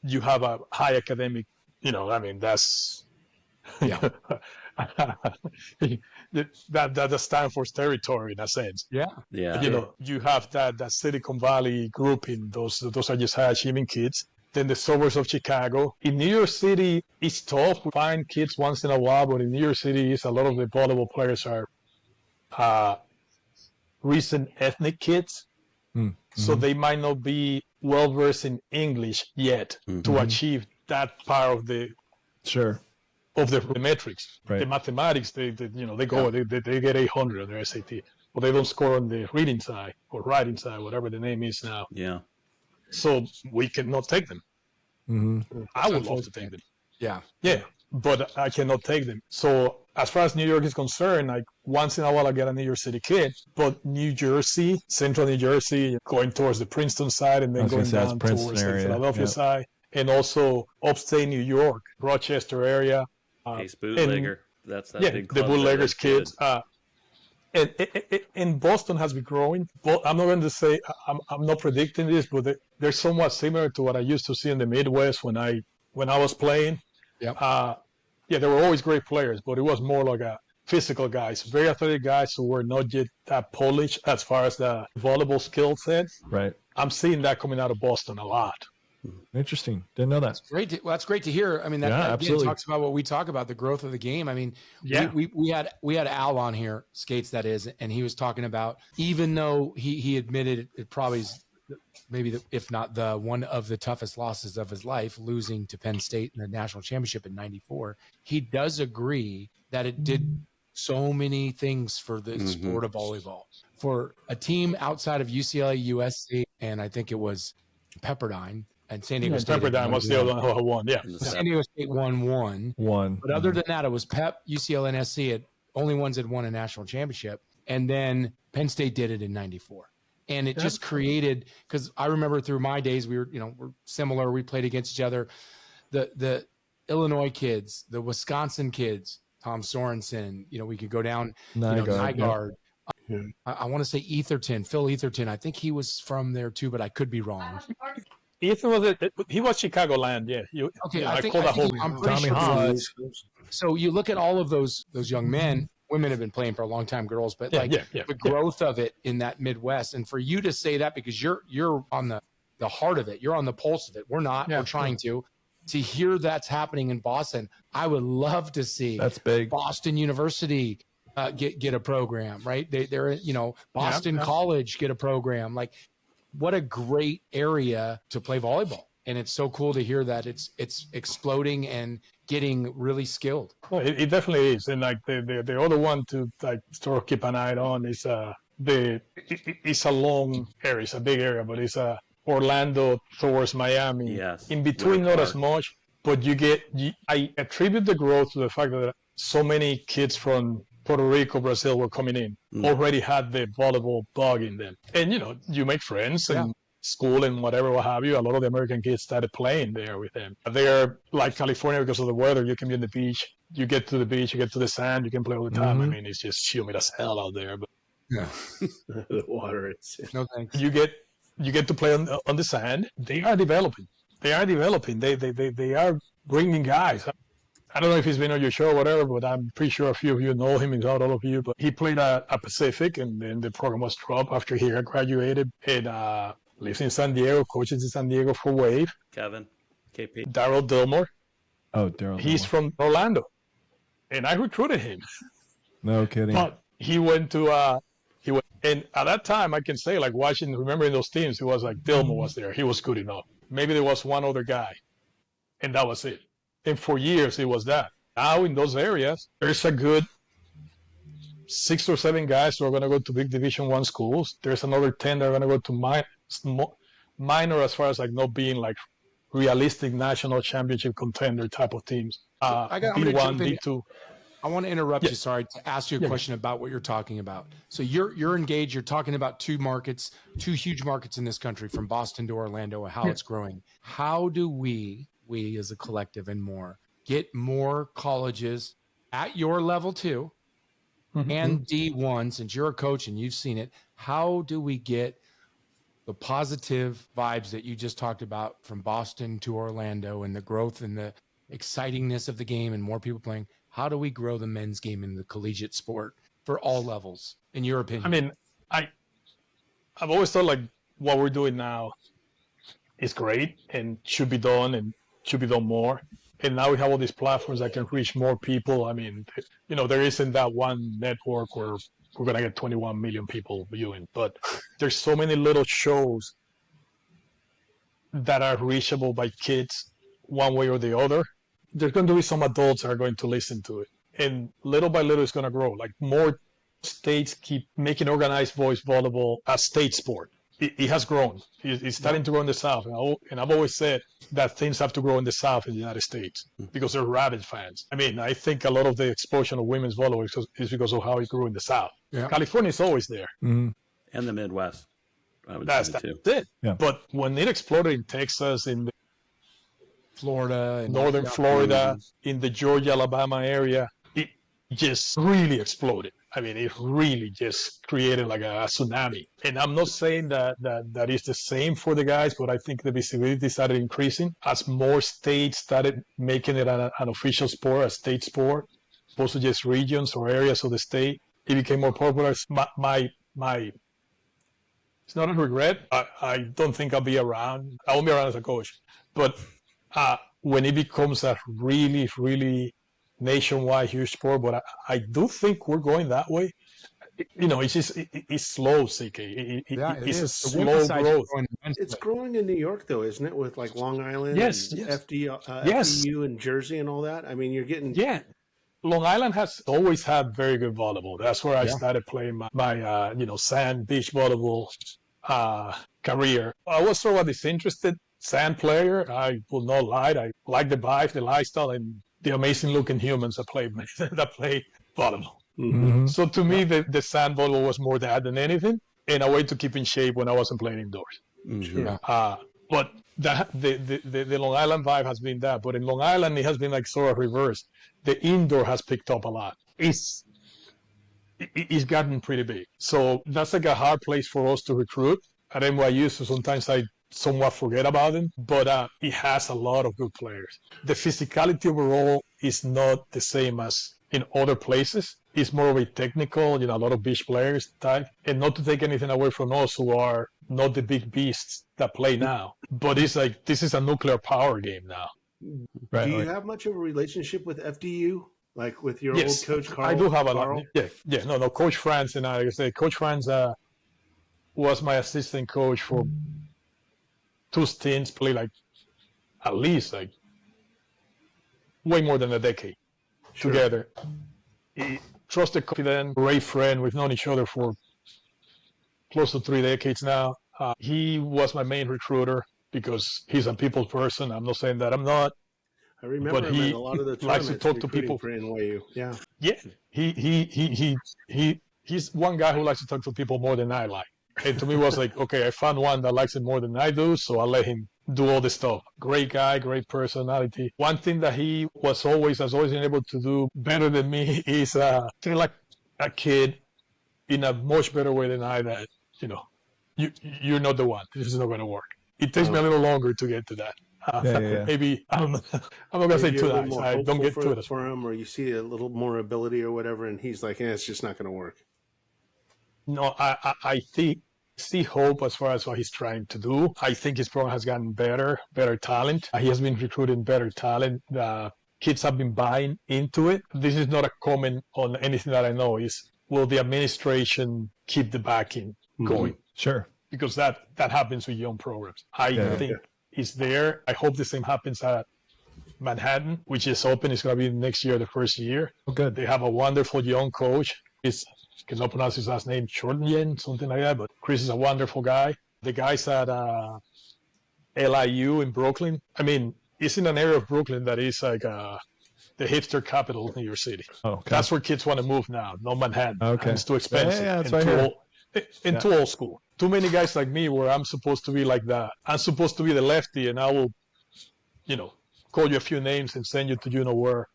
you have a high academic, that's that's Stanford's territory in a sense. Yeah. You have that Silicon Valley grouping. Those are just high achieving kids. then the suburbs of Chicago. In New York City, it's tough to find kids once in a while, but in New York City, a lot of the volleyball players are recent ethnic kids. Mm-hmm. So they might not be well versed in English yet to achieve that part of the metrics, the mathematics. They get 800 on their SAT, but they don't score on the reading side or writing side, whatever the name is now. Yeah. So we cannot take them. Mm-hmm. I would love to take them. Yeah, but I cannot take them. So as far as New York is concerned, like once in a while I get a New York City kid, but New Jersey, central New Jersey, going towards the Princeton side and then going down towards the Philadelphia side, and also upstate New York, Rochester area. Ace Bootlegger. That's that big club. The Bootleggers kids. And Boston has been growing. I'm not going to say, I'm not predicting this, but they're somewhat similar to what I used to see in the Midwest when I was playing. They were always great players, but it was more like a physical guys, very athletic guys who were not yet that polished as far as the volleyball skill set. Right. I'm seeing that coming out of Boston a lot. Interesting. Didn't know that. That's great to hear. I mean, that absolutely talks about what we talk about, the growth of the game. I mean, we had Al on here, Skates that is, and he was talking about, even though he admitted it probably is maybe if not the one of the toughest losses of his life, losing to Penn State in the national championship in '94, he does agree that it did so many things for the sport of volleyball. For a team outside of UCLA, USC, and I think it was Pepperdine, and San Diego State. Pepperdine was the other one who won. Yeah. San Diego State won one. But other than that, it was Pep, UCLA, and SC. Only ones that won a national championship. And then Penn State did it in '94. And it just created, because I remember through my days, we're similar. We played against each other. The Illinois kids, the Wisconsin kids, Tom Sorensen, we could go down, Nygaard. I want to say Phil Etherton. I think he was from there too, but I could be wrong. Ethan he was Chicagoland, yeah. I'm pretty sure. So you look at all of those young men. Women have been playing for a long time, girls, but the growth of it in that Midwest, and for you to say that because you're on the heart of it, you're on the pulse of it. We're not. We're trying to hear that's happening in Boston. I would love to see that's big. Boston University get a program, right? They're Boston College get a program. Like, what a great area to play volleyball. And it's so cool to hear that it's exploding and getting really skilled. Well, it definitely is. And like the other one to sort of keep an eye on is it's a long area, it's a big area, but it's Orlando towards Miami. Yes. In between, not as much, but I attribute the growth to the fact that so many kids from Puerto Rico, Brazil were coming in, already had the volleyball bug in them. And, you make friends and school and whatever, what have you. A lot of the American kids started playing there with them. They're like California because of the weather. You can be on the beach. You get to the beach, you get to the sand, you can play all the time. I mean, it's just humid as hell out there. But the water is. No thanks. You get to play on the sand. They are developing. They are bringing guys. I don't know if he's been on your show or whatever, but I'm pretty sure a few of you know him, if not all of you. But he played at Pacific, and then the program was dropped after he had graduated. And lives in San Diego, coaches in San Diego for Wave. Kevin, KP. Daryl Dillmore. Oh, Daryl. He's from Orlando. And I recruited him. No kidding. But he went, and at that time, I can say, like remembering those teams, it was like Dillmore was there. He was good enough. Maybe there was one other guy, and that was it. And for years, it was that. Now in those areas, there's a good 6 or 7 guys who are going to go to big Division I schools. There's another 10 that are going to go to minor as far as like not being like realistic national championship contender type of teams. D1, D2. I want to interrupt you, sorry, to ask you a question about what you're talking about. So you're engaged, you're talking about two huge markets in this country, from Boston to Orlando, and how it's growing. How do we as a collective and more, get more colleges at your level too, and D1, since you're a coach and you've seen it, how do we get the positive vibes that you just talked about from Boston to Orlando and the growth and the excitingness of the game and more people playing? How do we grow the men's game in the collegiate sport for all levels, in your opinion? I mean, I've always thought like what we're doing now is great and should be done more. And now we have all these platforms that can reach more people. I mean, there isn't that one network where we're going to get 21 million people viewing, but there's so many little shows that are reachable by kids one way or the other. There's going to be some adults that are going to listen to it. And little by little, it's going to grow. Like more states keep making organized voice volleyball a state sport. It has grown. It's starting to grow in the South. And I've always said that things have to grow in the South in the United States because they're rabid fans. I mean, I think a lot of the explosion of women's volleyball is because of how it grew in the South. Yeah. California is always there. Mm-hmm. And the Midwest. That's it. Yeah. But when it exploded in Texas, in Florida, northern Florida, in the Georgia, Alabama area, it just really exploded. I mean, it really just created like a tsunami. And I'm not saying that is the same for the guys, but I think the visibility started increasing as more states started making it an official sport, a state sport, opposed to just regions or areas of the state. It became more popular. My it's not a regret. I don't think I'll be around. I won't be around as a coach. But when it becomes a really, really nationwide huge sport, but I do think we're going that way. It's just it's slow, CK. It's a slow growth. It's growing in New York, though, isn't it? With like Long Island, yes. FDU, and Jersey, and all that. I mean, you're getting Long Island has always had very good volleyball. That's where I started playing my sand beach volleyball career. I was sort of a disinterested sand player. I will not lie. I like the vibe, the lifestyle, and the amazing looking humans that play volleyball. Mm-hmm. So to me, the sand volleyball was more that than anything, and a way to keep in shape when I wasn't playing indoors. Mm-hmm. But the Long Island vibe has been that. But in Long Island, it has been like sort of reversed. The indoor has picked up a lot. It's gotten pretty big. So that's like a hard place for us to recruit at NYU. So sometimes I somewhat forget about them, but it has a lot of good players. The physicality overall is not the same as in other places. It's more of a technical, a lot of beach players type. And not to take anything away from us who are not the big beasts that play now, but it's like this is a nuclear power game now. Right. Do you have much of a relationship with FDU? Like with your old coach, Carl? I do have a lot. Yeah. No, Coach Franz and I say Coach Franz was my assistant coach for 2 stints, played like at least like way more than a decade together. He trusted, confident, great friend. We've known each other for close to 3 decades now. He was my main recruiter because he's a people person. I'm not saying that I'm not. I remember him in a lot of the likes to talk to people for NYU. Yeah. Yeah. He's one guy who likes to talk to people more than I like. And to me, it was like, okay, I found one that likes it more than I do, so I'll let him do all this stuff. Great guy, great personality. One thing that he has always been able to do better than me is treat like a kid in a much better way than I. That you're not the one. This is not going to work. It takes me a little longer to get to that. Maybe I'm not gonna say too nice. I don't get to it for him, or you see a little more ability or whatever, and he's like, it's just not going to work. No, I see hope as far as what he's trying to do. I think his program has gotten better talent. He has been recruiting better talent. Kids have been buying into it. This is not a comment on anything that I know. Will the administration keep the backing going? Sure. Because that happens with young programs. I think it's there. I hope the same happens at Manhattan, which is open. It's going to be next year, the first year. Oh, good. They have a wonderful young coach. Cannot pronounce his last name, Shorten, something like that. But Chris is a wonderful guy. The guys at LIU in Brooklyn. I mean, it's in an area of Brooklyn that is like the hipster capital of New York City. Oh, okay. That's where kids want to move now, not Manhattan. Okay. And it's too expensive. Yeah, that's right. Too old school. Too many guys like me where I'm supposed to be like that. I'm supposed to be the lefty, and I will, call you a few names and send you to where.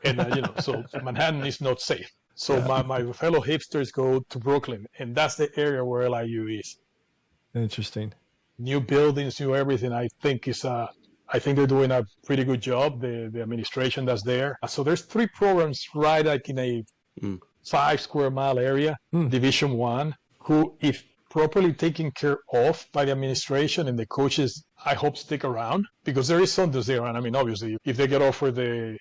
And, so Manhattan is not safe. So my fellow hipsters go to Brooklyn, and that's the area where LIU is. Interesting. New buildings, new everything. I think they're doing a pretty good job. The administration that's there. So there's 3 programs right like in a 5 square mile area, Division I, who if properly taken care of by the administration, and the coaches, I hope, stick around, because there is some to stay around. I mean, obviously, if they get offered the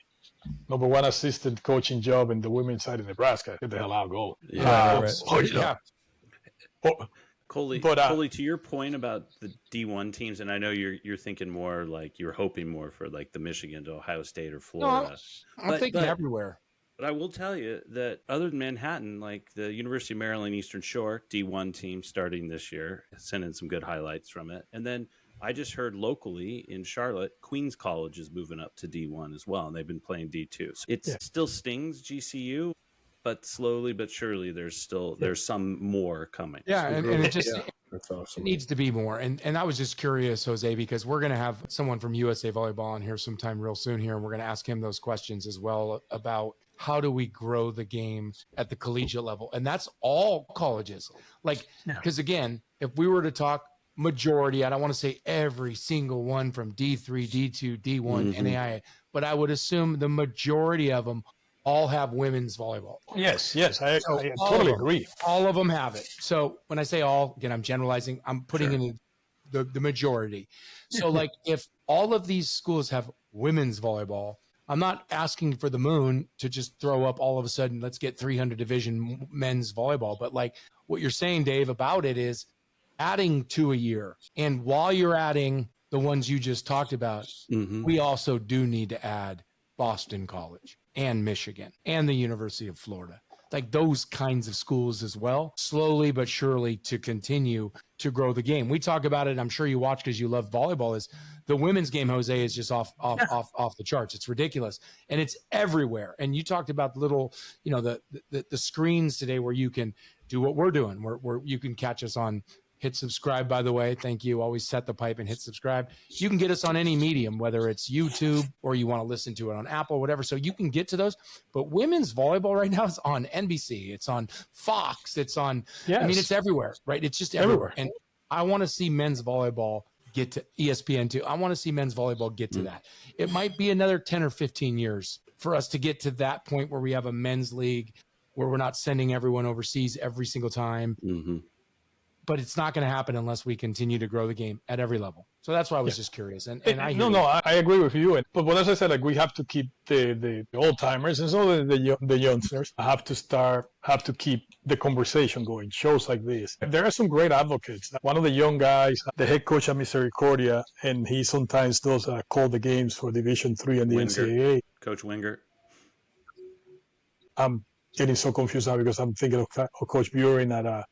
number one assistant coaching job in the women's side of Nebraska, get the hell out, go. Right. Yeah. Coley, But, Coley, to your point about the D1 teams, and I know you're thinking more like you're hoping more for like the Michigan to Ohio State or Florida. I'm thinking everywhere. But I will tell you that other than Manhattan, like the University of Maryland Eastern Shore D1 team starting this year, sent in some good highlights from it. And then I just heard locally in Charlotte, Queens College is moving up to D1 as well, and they've been playing D2. So it still stings GCU, but slowly but surely there's some more coming. Yeah, and it just That's awesome. it needs to be more. And I was just curious, Jose, because we're going to have someone from USA Volleyball on here sometime real soon here, and we're going to ask him those questions as well about how do we grow the game at the collegiate level? And that's all colleges. Like, because again, if we were to talk majority, I don't want to say every single one from D3, D2, D1, NAIA, but I would assume the majority of them all have women's volleyball. Yes, I totally agree. All of them have it. So when I say all, again, I'm generalizing, I'm putting in the majority. So like if all of these schools have women's volleyball, I'm not asking for the moon to just throw up all of a sudden, let's get 300 division men's volleyball. But like what you're saying, Dave, about it is adding 2 a year. And while you're adding the ones you just talked about, we also do need to add Boston College and Michigan and the University of Florida, like those kinds of schools as well, slowly but surely to continue to grow the game. We talk about it. I'm sure you watch because you love volleyball. Is the women's game, Jose, is just off the charts. It's ridiculous, and it's everywhere. And you talked about the little, the screens today where you can do what we're doing, where you can catch us on. Hit subscribe, by the way. Thank you. Always set the pipe and hit subscribe. You can get us on any medium, whether it's YouTube or you want to listen to it on Apple, whatever. So you can get to those. But women's volleyball right now is on NBC. It's on Fox. It's on, I mean, it's everywhere, right? It's just everywhere. And I want to see men's volleyball get to ESPN too. I want to see men's volleyball get to that. It might be another 10 or 15 years for us to get to that point where we have a men's league where we're not sending everyone overseas every single time. But it's not going to happen unless we continue to grow the game at every level. So that's why I was just curious. And I agree with you. But as I said, like we have to keep the old timers and so the youngsters have to keep the conversation going. Shows like this. There are some great advocates. One of the young guys, the head coach at Misericordia, and he sometimes does call the games for Division III and the NCAA. Coach Winger. I'm getting so confused now because I'm thinking of Coach Buren at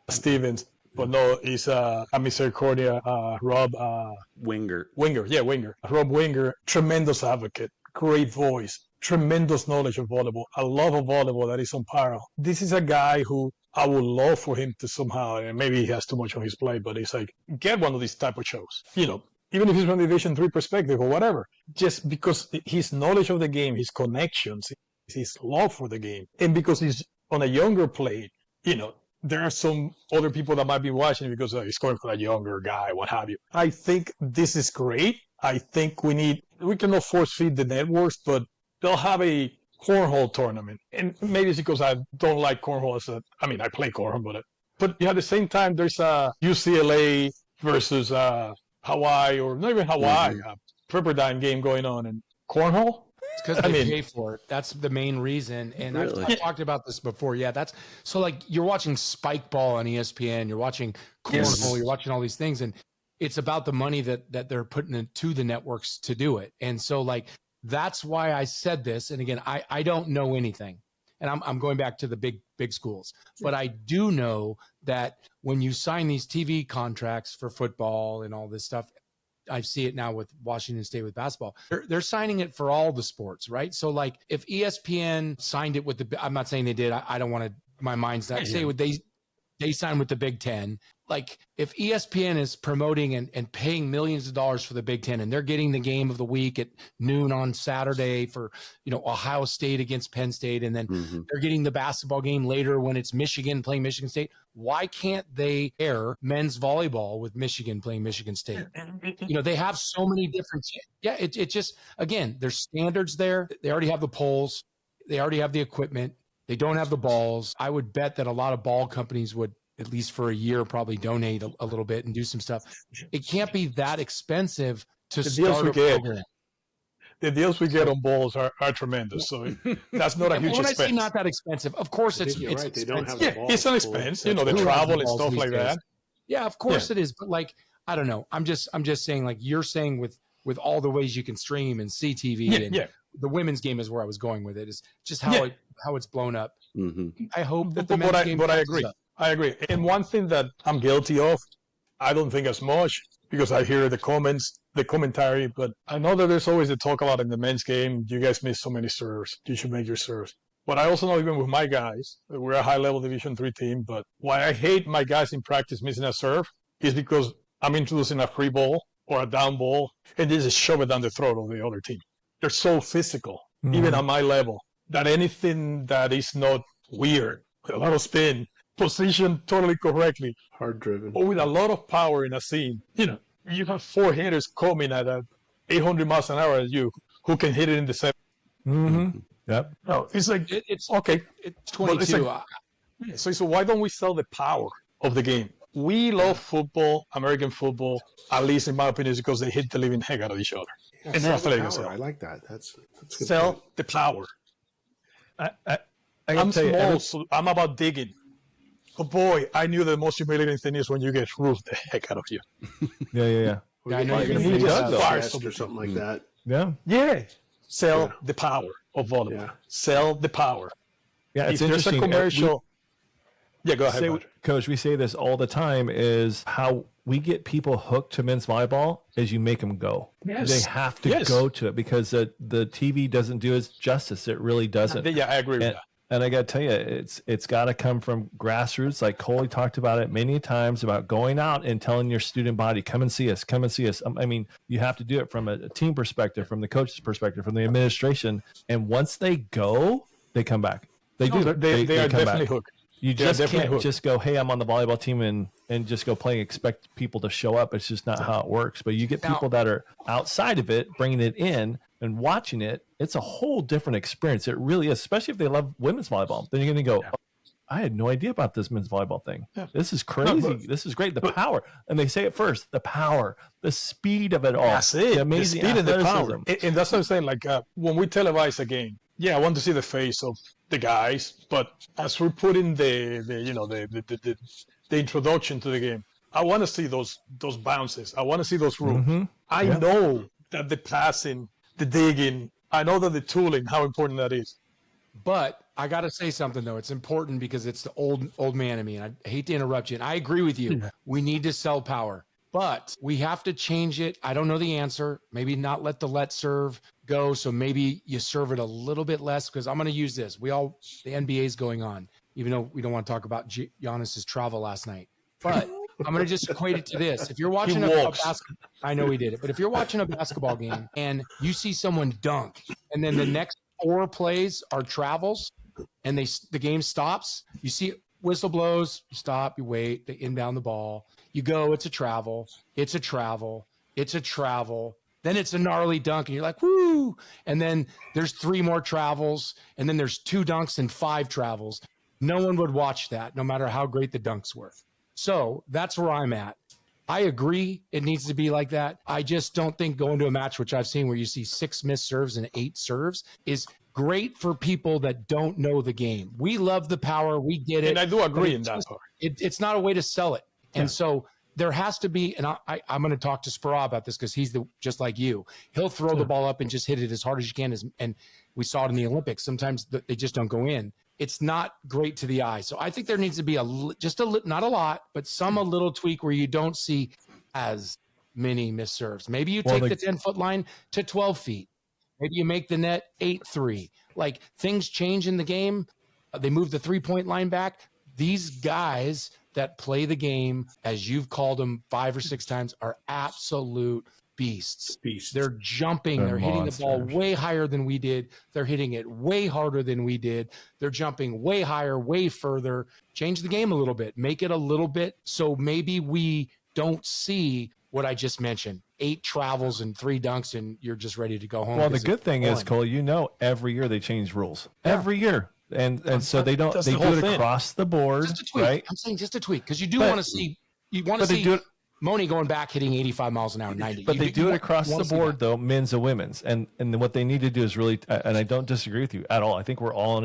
Stevens. But no, he's a Misericordia, Rob Winger. Winger. Rob Winger, tremendous advocate, great voice, tremendous knowledge of volleyball, a love of volleyball that is unparalleled. This is a guy who I would love for him to somehow, and maybe he has too much on his plate, but it's like, get one of these type of shows, even if he's from the Division III perspective or whatever, just because his knowledge of the game, his connections, his love for the game, and because he's on a younger plate, there are some other people that might be watching because he's going for a younger guy, what have you. I think this is great. I think we cannot force feed the networks, but they'll have a cornhole tournament. And maybe it's because I don't like cornhole I play cornhole, but at the same time, there's a UCLA versus Hawaii, or not even Hawaii, Pepperdine game going on in cornhole. It's because they pay for it. That's the main reason. And really? I've talked about this before. Yeah, that's so like you're watching Spike Ball on ESPN, you're watching cornhole, you're watching all these things, and it's about the money that they're putting into the networks to do it. And so like that's why I said this. And again, I don't know anything. And I'm going back to the big schools. But I do know that when you sign these TV contracts for football and all this stuff, I see it now with Washington State with basketball. They're signing it for all the sports, right? So like if ESPN signed it with I'm not saying they did. I don't want to, my mind's not say what they signed with the Big Ten. Like if ESPN is promoting and paying millions of dollars for the Big Ten and they're getting the game of the week at noon on Saturday for, Ohio State against Penn State. And then they're getting the basketball game later when it's Michigan playing Michigan State. Why can't they air men's volleyball with Michigan playing Michigan State? They have so many different, it just, again, there's standards there. They already have the poles. They already have the equipment. They don't have the balls. I would bet that a lot of ball companies would at least for a year, probably donate a little bit and do some stuff. It can't be that expensive to start a program. The deals we get on balls are tremendous. So that's not a huge when expense. I say not that expensive, of course it's right. expensive. They don't have the balls. It's an expense, the travel and stuff like that. Yeah, of course it is. But like, I don't know. I'm just saying, like you're saying with all the ways you can stream and see TV and the women's game is where I was going with it. Is just how it's blown up. Mm-hmm. I hope that the men's game. But I agree. I agree. And one thing that I'm guilty of, I don't think as much because I hear the comments, the commentary, but I know that there's always the talk a lot in the men's game. You guys miss so many serves. You should make your serves. But I also know even with my guys, we're a high-level Division III team, but why I hate my guys in practice missing a serve is because I'm introducing a free ball or a down ball, and they just shove it down the throat of the other team. They're so physical, even at my level, that anything that is not weird, with a lot of spin, positioned totally correctly, hard-driven, or with a lot of power in a seam, you have 4 hitters coming at 800 miles an hour at you who can hit it in the 7. Mm-hmm. Yep. No, it's like it's okay. It's 22. So why don't we sell the power of the game? We love football, American football, at least in my opinion, is because they hit the living heck out of each other. Yeah, and sell the athleticism. power. I like that. That's good. Sell the power. I'm small, so I'm about digging. Oh boy, I knew the most humiliating thing is when you get roofed the heck out of you. Yeah. Well, I know you're he does or something like that. Yeah. Sell the power of volleyball. Yeah. Sell the power. Yeah, it's if there's a interesting. commercial. Go ahead, Coach. We say this all the time: is how we get people hooked to men's volleyball is you make them go. Yes. They have to go to it because the TV doesn't do it justice. It really doesn't. Yeah, I agree with that. And I got to tell you, it's got to come from grassroots. Like Coley talked about it many times about going out and telling your student body, come and see us, come and see us. I mean, you have to do it from a team perspective, from the coach's perspective, from the administration. And once they go, they come back. They do. They are definitely hooked. You just can't just go, hey, I'm on the volleyball team and just go play and expect people to show up. It's just not how it works. But you get people that are outside of it, bringing it in and watching it. It's a whole different experience. It really is, especially if they love women's volleyball. Then you're going to go, oh, I had no idea about this men's volleyball thing. Yeah. This is crazy. This is great. The power. And they say it first, the power, the speed of it all. That's it. The amazing the speed and the power. And that's what I'm saying. Like when we televise a game, I want to see the face of the guys, but as we're putting the introduction to the game, I want to see those bounces. I want to see those rules. Mm-hmm. I know that the passing, the digging, I know that the tooling, how important that is. But I got to say something, though. It's important because it's the old man in me. And I hate to interrupt you. And I agree with you. Yeah. We need to sell power, but we have to change it. I don't know the answer. Maybe not let the serve go. So maybe you serve it a little bit less, because I'm going to use this. The NBA is going on, even though we don't want to talk about Giannis's travel last night. But I'm going to just equate it to this. If you're watching a basketball, I know he did it, but if you're watching a basketball game and you see someone dunk, and then the next 4 plays are travels, and the game stops, you see whistle blows, you stop, you wait, they inbound the ball, you go, it's a travel, it's a travel, it's a travel. Then it's a gnarly dunk, and you're like, woo! And then there's 3 more travels, and then there's 2 dunks and 5 travels. No one would watch that, no matter how great the dunks were. So that's where I'm at. I agree it needs to be like that. I just don't think going to a match, which I've seen where you see 6 missed serves and 8 serves, is great for people that don't know the game. We love the power. We get it. And I do agree in that part. It's not a way to sell it. And so there has to be, and I'm going to talk to Spera about this because he's just like you. He'll throw the ball up and just hit it as hard as you can. And we saw it in the Olympics. Sometimes they just don't go in. It's not great to the eye. So I think there needs to be not a lot, but a little tweak where you don't see as many missed serves. Maybe you take the 10-foot line to 12 feet. Maybe you make the net 8-3. Like, things change in the game. They move the 3-point line back. These guys that play the game, as you've called them 5 or 6 times, are absolute beasts. They're jumping. They're hitting the ball way higher than we did. They're hitting it way harder than we did. They're jumping way higher, way further. Change the game a little bit. Make it a little bit so maybe we don't see what I just mentioned. 8 travels and 3 dunks, and you're just ready to go home. Well, the good thing is, Cole, every year they change rules. Every year. and so they don't. That's They the do whole it thing. across the board, Just a tweak. right? I'm saying just a tweak because you do But- want to see. You want to But they see do it. Moni going back hitting 85 miles an hour, 90. But they do it across you the wanna see board, that. though, men's and women's. And then what they need to do is really, and I don't disagree with you at all. I think we're all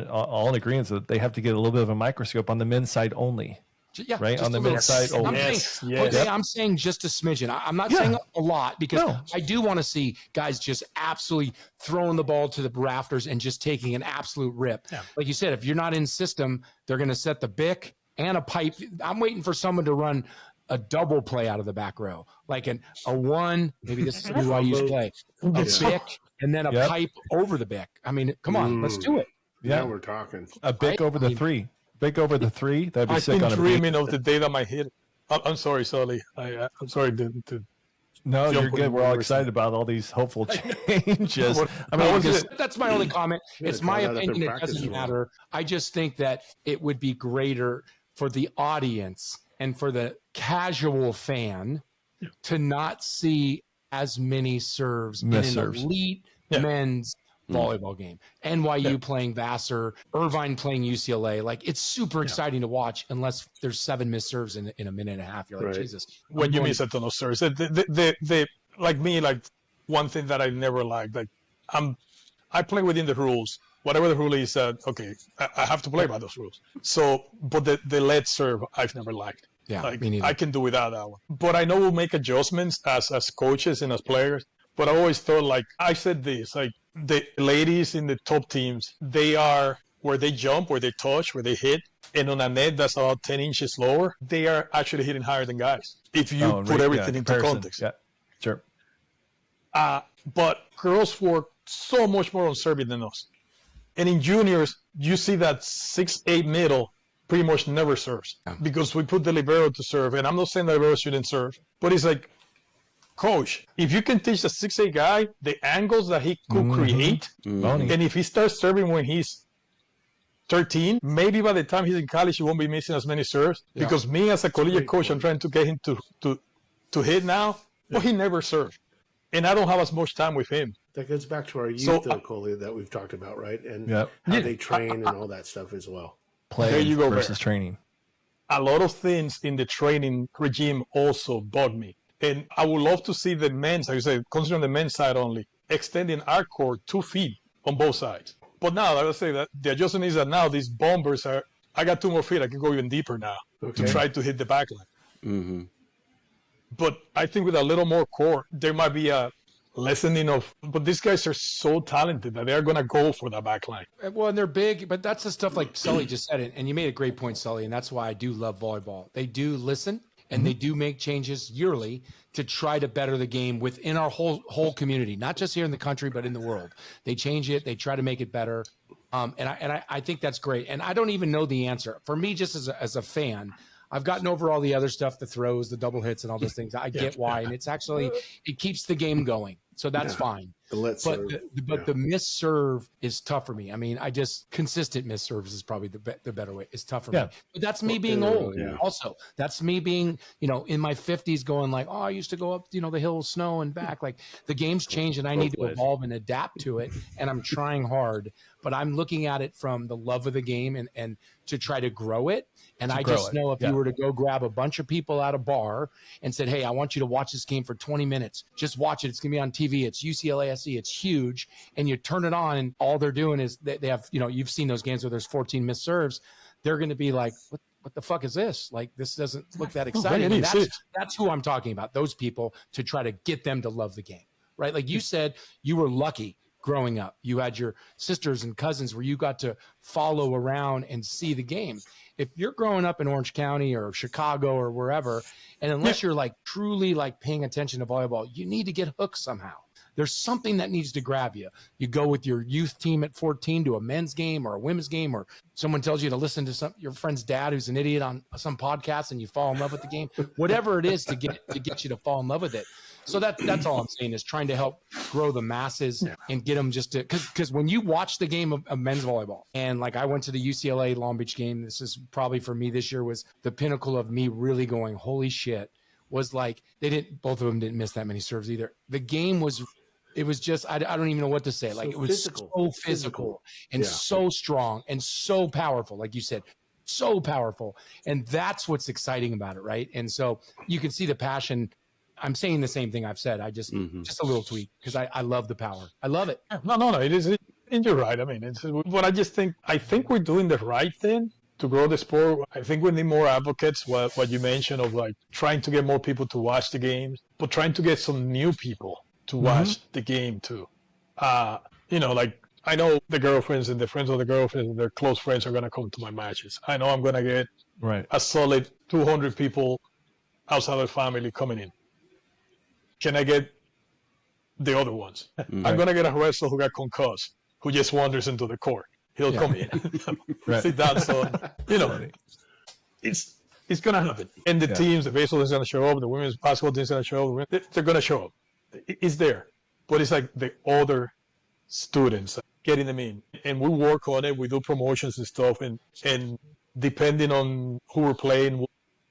in agreement that they have to get a little bit of a microscope on the men's side only. Yeah, Right, just on the a little. men's side I'm only. saying, Yes, yes. Jose, Yep. I'm saying just a smidgen. I'm not Yeah. saying a lot because No. I do want to see guys just absolutely throwing the ball to the rafters and just taking an absolute rip. Yeah. Like you said, if you're not in system, they're going to set the bic and a pipe. I'm waiting for someone to run a double play out of the back row, like a one. Maybe this is who I use play. A bic and then a Yep. pipe over the bic. I mean, come on, let's do it. Now Yeah, we're talking. a big I over the mean- three. Big over the three. That'd be I've sick been on a beat. dreaming of the day that my hit. I'm sorry, Sully. I'm sorry to No, jump you're on good. your We're all words. excited about all these hopeful changes. What- I mean, how was because it? That's my only comment. Yeah, It's try my that at their opinion. It practice doesn't tomorrow. matter. I just think that it would be greater for the audience and for the casual fan to not see as many serves in Missed an serves. elite Yeah. men's volleyball game. NYU playing Vassar, Irvine playing UCLA. Like, it's super exciting to watch unless there's 7 missed serves in a minute and a half. You're like, Right. Jesus. when I'm you going- miss a ton of serves. They like me, like one thing that I never liked, like I play within the rules. Whatever the rule is, okay, I have to play by those rules. So, but the lead serve, I've never liked. Yeah, Like me neither. I can do without that one. But I know we'll make adjustments as coaches and as players. But I always thought, like I said this, like the ladies in the top teams, they are where they jump, where they touch, where they hit, and on a net that's about 10 inches lower, they are actually hitting higher than guys. If you Oh, put right, everything into comparison. context. Yeah, sure. But girls work so much more on serving than us. And in juniors, you see that 6'8" middle pretty much never serves because we put the libero to serve. And I'm not saying the libero shouldn't serve, but it's like, coach, if you can teach the 6'8" guy the angles that he could create, Moni. and if he starts serving when he's 13, maybe by the time he's in college, he won't be missing as many serves. Because me as a collegiate coach, I'm trying to get him to hit now, but he never served. And I don't have as much time with him. That goes back to our youth, So, Coley, that we've talked about, right? And Yep. how Yeah. they train and all that stuff as well. Play There you go, versus Bear. training. A lot of things in the training regime also bug me. And I would love to see the men's, like I said, considering the men's side only, extending our court 2 feet on both sides. But now, like I say, that the adjustment is that now these bombers are, I got 2 more feet, I can go even deeper now Okay. to try to hit the backline. Mm-hmm. But I think with a little more core, there might be a lessening of, but these guys are so talented that they're going to go for the backline. Well, and they're big, but that's the stuff like Sully just said it. And you made a great point, Sully. And that's why I do love volleyball. They do listen and they do make changes yearly to try to better the game within our whole community, not just here in the country, but in the world. They change it. They try to make it better. And I think that's great. And I don't even know the answer. For me, just as a fan, I've gotten over all the other stuff, the throws, the double hits, and all those things. I get why. And it's actually, it keeps the game going. So that's fine. The let's But serve. the miss serve is tough for me. I mean, consistent miss serves is probably the better way. It's tough for me. But that's me being old. yeah. Also, that's me being, in my 50s going like, oh, I used to go up, the hill of snow and back. Like the game's changed and I need to ways. evolve and adapt to it. And I'm trying hard, but I'm looking at it from the love of the game and to try to grow it. And I grow just it. know if Yeah. you were to go grab a bunch of people at a bar and said, hey, I want you to watch this game for 20 minutes. Just watch it. It's going to be on TV. It's UCLA SC. It's huge. And you turn it on and all they're doing is they have, you've seen those games where there's 14 missed serves. They're going to be like, what the fuck is this? Like, this doesn't look that exciting. And that's who I'm talking about, those people, to try to get them to love the game, right? Like you said, you were lucky growing up. You had your sisters and cousins where you got to follow around and see the game. If you're growing up in Orange County or Chicago or wherever, and unless you're like truly like paying attention to volleyball, you need to get hooked somehow. There's something that needs to grab you. You go with your youth team at 14 to a men's game or a women's game, or someone tells you to listen to your friend's dad who's an idiot on some podcast and you fall in love with the game. Whatever it is to get you to fall in love with it. So that's all I'm saying, is trying to help grow the masses and get them just to, because when you watch the game of men's volleyball, and like I went to the UCLA Long Beach game, this is probably for me this year was the pinnacle of me really going, holy shit, was like both of them didn't miss that many serves either. The game was, It was just, I don't even know what to say. Like, So it was physical. so physical and so strong and so powerful. Like you said, so powerful. And that's what's exciting about it, right? And so you can see the passion. I'm saying the same thing I've said. I just a little tweak, because I love the power. I love it. No, it is. And you're right. I mean, but I think we're doing the right thing to grow the sport. I think we need more advocates. What you mentioned of like trying to get more people to watch the games, but trying to get some new people to watch the game too. Like, I know the girlfriends and the friends of the girlfriends and their close friends are gonna come to my matches. I know I'm gonna get a solid 200 people outside of the family coming in. Can I get the other ones? I'm gonna get a wrestler who got concussed, who just wanders into the court. He'll come in, sit down. So it's gonna happen. And the teams, the baseball is gonna show up, the women's basketball team is gonna show up. They're gonna show up. It's there, but it's like the other students getting them in, and we work on it. We do promotions and stuff, and depending on who we're playing,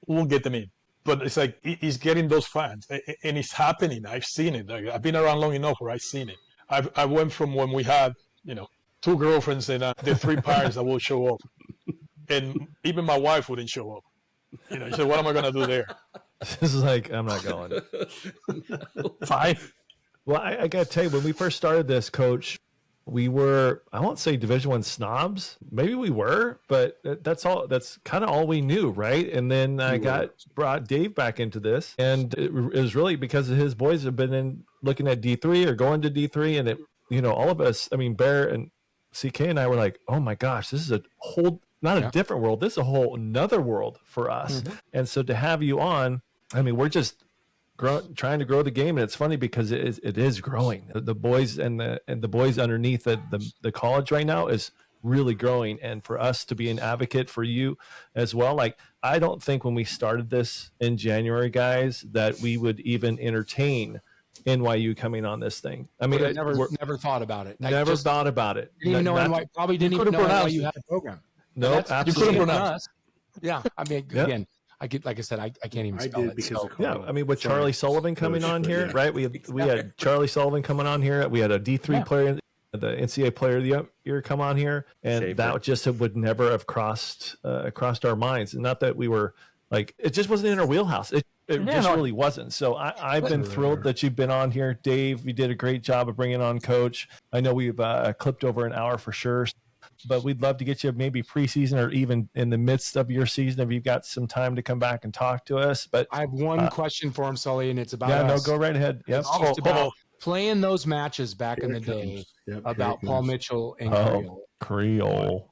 we'll get them in. But it's like it's getting those fans, and it's happening. I've seen it. Like, I've been around long enough where I've seen it. I went from when we had 2 girlfriends and the 3 parents that will show up, and even my wife wouldn't show up. She said, "What am I gonna do there?" This is like, I'm not going. Fine. Well, I got to tell you, when we first started this, Coach, we were, I won't say Division I snobs. Maybe we were, but that's all. That's kind of all we knew, right? And then I brought Dave back into this, and it was really because his boys have been looking at D3 or going to D3, and all of us, I mean, Bear and CK and I were like, oh my gosh, this is a whole, not a different world. This is a whole another world for us. And so to have you on, I mean, we're just trying to grow the game, and it's funny because it is growing. The boys and the boys underneath the college right now is really growing, and for us to be an advocate for you as well. Like, I don't think when we started this in January, guys, that we would even entertain NYU coming on this thing. I mean, I never thought about it. Never thought about it. Didn't even know NYU, probably didn't even know NYU had a program. No, absolutely. You couldn't pronounce. Yeah, I mean, again. Like I said, I can't even spell it. Because I mean, with Charlie Sullivan coming on here, right? We had Charlie Sullivan coming on here. We had a D3 player, the NCAA Player of the Year, come on here, and that just would never have crossed our minds. And not that we were like, it just wasn't in our wheelhouse. It really wasn't. So I've been thrilled that you've been on here, Dave. You did a great job of bringing on Coach. I know we've clipped over an hour for sure. But we'd love to get you maybe preseason or even in the midst of your season if you've got some time to come back and talk to us. But I have one question for him, Sully, and it's about us. No, go right ahead. Yep. It's just about playing those matches back in the day about Paul Mitchell and Creole.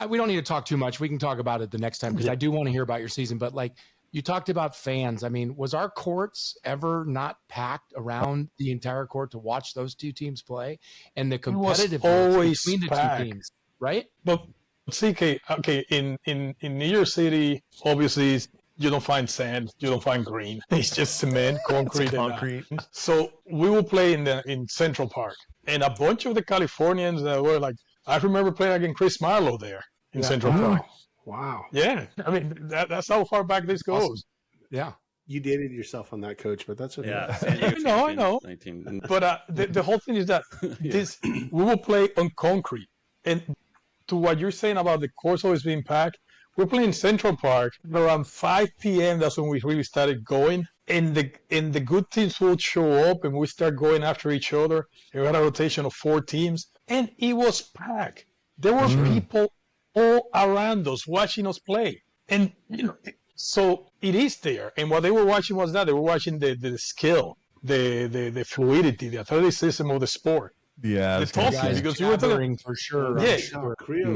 We don't need to talk too much. We can talk about it the next time, because I do want to hear about your season. But like, you talked about fans. I mean, was our courts ever not packed around the entire court to watch those 2 teams play? And the competitiveness between the 2 teams, right? But CK, okay, in New York City, obviously you don't find sand, you don't find green. It's just cement, concrete. So we will play in Central Park, and a bunch of the Californians that were like, I remember playing against Chris Marlowe there in Central Park. Wow. Yeah. I mean, that's how far back this goes. Awesome. Yeah. You dated yourself on that, Coach, but that's okay. Yeah. I know. But the whole thing is that we will play on concrete. And to what you're saying about the course always being packed, we're playing Central Park around 5 p.m. That's when we really started going. And the good teams will show up, and we start going after each other. We had a rotation of 4 teams, and it was packed. There were people all around us watching us play, and so it is there. And what they were watching was that they were watching the skill, the fluidity, the athleticism of the sport. Yeah, the talking, because you were talking for sure. Yeah,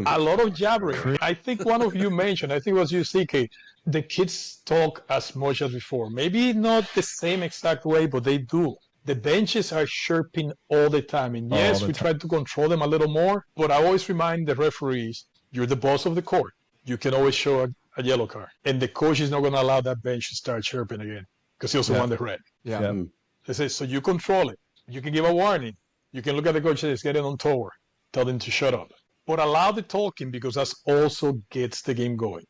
a lot of jabbering. I think one of you mentioned, I think it was you, CK, the kids talk as much as before. Maybe not the same exact way, but they do. The benches are chirping all the time, and yes, we try to control them a little more. But I always remind the referees, you're the boss of the court. You can always show a yellow card. And the coach is not going to allow that bench to start chirping again, because he also won the red. Yeah. They say, so you control it. You can give a warning. You can look at the coach and say, get it on tour. Tell them to shut up. But allow the talking, because that also gets the game going.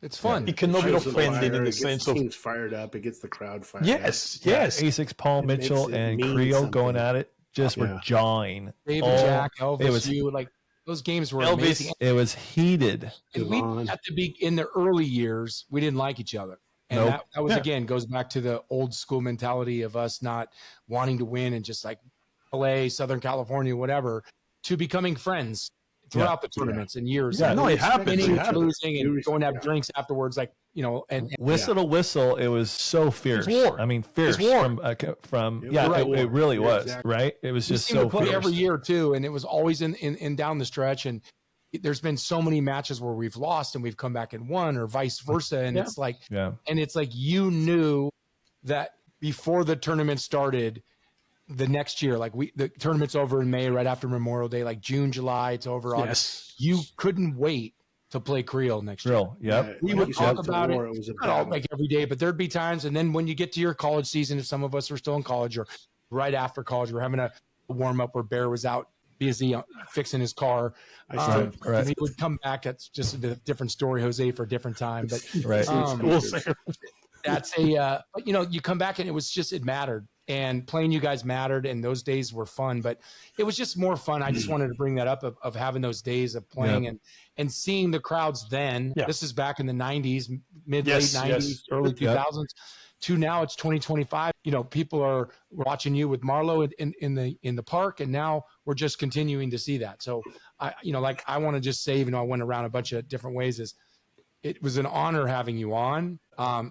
It's fun. It cannot be Shows the offending fire, in the it gets sense the of teams fired up. It gets the crowd fired up. yes. Asics, Paul It makes Mitchell, it and mean Creel going something. at it just were Yeah. jawing. David, Jack, Elvis, it was you, like those games were Elvis. amazing. it was heated. And we Devon. at the in the early years, we didn't like each other. And Nope. that was Yeah. again goes back to the old school mentality of us not wanting to win and just like LA, Southern California, whatever, to becoming friends throughout the tournaments and years. Yeah, and no, it happens. winning, It happens. losing, and going to have drinks afterwards, like and Whistle to whistle, it was so fierce. war. I mean, fierce It's war. from It yeah, was it, war. it really Yeah, was exactly. right. It was we just seemed so to play fierce. every year too, and it was always in down the stretch. And there's been so many matches where we've lost and we've come back and won, or vice versa. And it's like, you knew that before the tournament started. The next year, like the tournament's over in May, right after Memorial Day, like June, July, it's over August. You couldn't wait to play Creel next year. Real, yep. We Like would you talk said, about it, war, was a not all, battle. like every day, but there'd be times. And then when you get to your college season, if some of us are still in college or right after college, we're having a warm up where Bear was out busy fixing his car. Right. He would come back. That's just a different story, Jose, for a different time. But Right. that's you come back and it mattered. And playing you guys mattered, and those days were fun, but it was just more fun. I just wanted to bring that up of having those days of playing and seeing the crowds then. Yeah. This is back in the 90s, late Yes, 90s, yes. early 2000s to now it's 2025. People are watching you with Marlo in the park, and now we're just continuing to see that. So I want to just say, even though I went around a bunch of different ways, it was an honor having you on.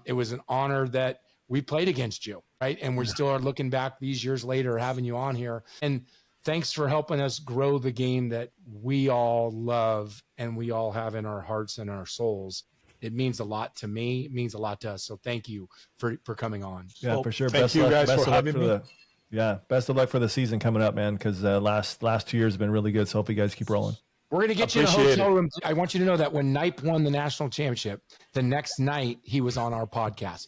It was an honor that we played against you, right? And we still are looking back these years later, having you on here. And thanks for helping us grow the game that we all love and we all have in our hearts and our souls. It means a lot to me. It means a lot to us. So thank you for coming on. Yeah, Well, for sure. thank you guys for having me. Best of luck for the season coming up, man, because last 2 years have been really good. So hope you guys keep rolling. We're going to get you in a hotel room. I want you to know that when Knipe won the national championship, the next night he was on our podcast.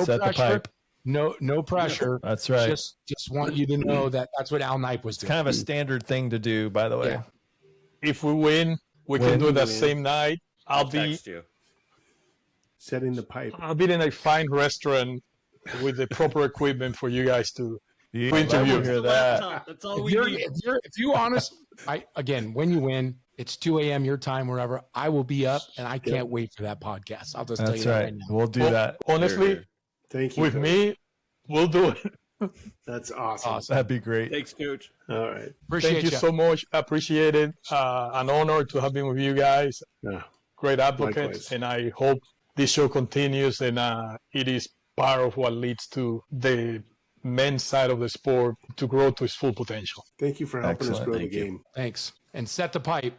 Set the pipe. No pressure. That's right. Just want you to know that's what Al Knipe was doing. Kind of a standard thing to do, by the way. Yeah. If we win, we can do it that same night. I'll be text you. Setting the pipe. I'll be in a fine restaurant with the proper equipment for you guys to Yeah, interview. hear that. Laptop, that's all we need. If you honest, when you win, it's 2 a.m. your time, wherever. I will be up, and I can't wait for that podcast. I'll just tell That's you that right. right now. We'll do that. Honestly, Thank you. with me, we'll do it. That's awesome. That'd be great. Thanks, Coach. All right. Appreciate Thank you so much. Appreciate it. An honor to have been with you guys. Yeah. Great advocates, Likewise. and I hope this show continues and it is part of what leads to the men's side of the sport to grow to its full potential. Thank you for helping us Excellent. grow Thank the you. game. Thanks. And set the pipe.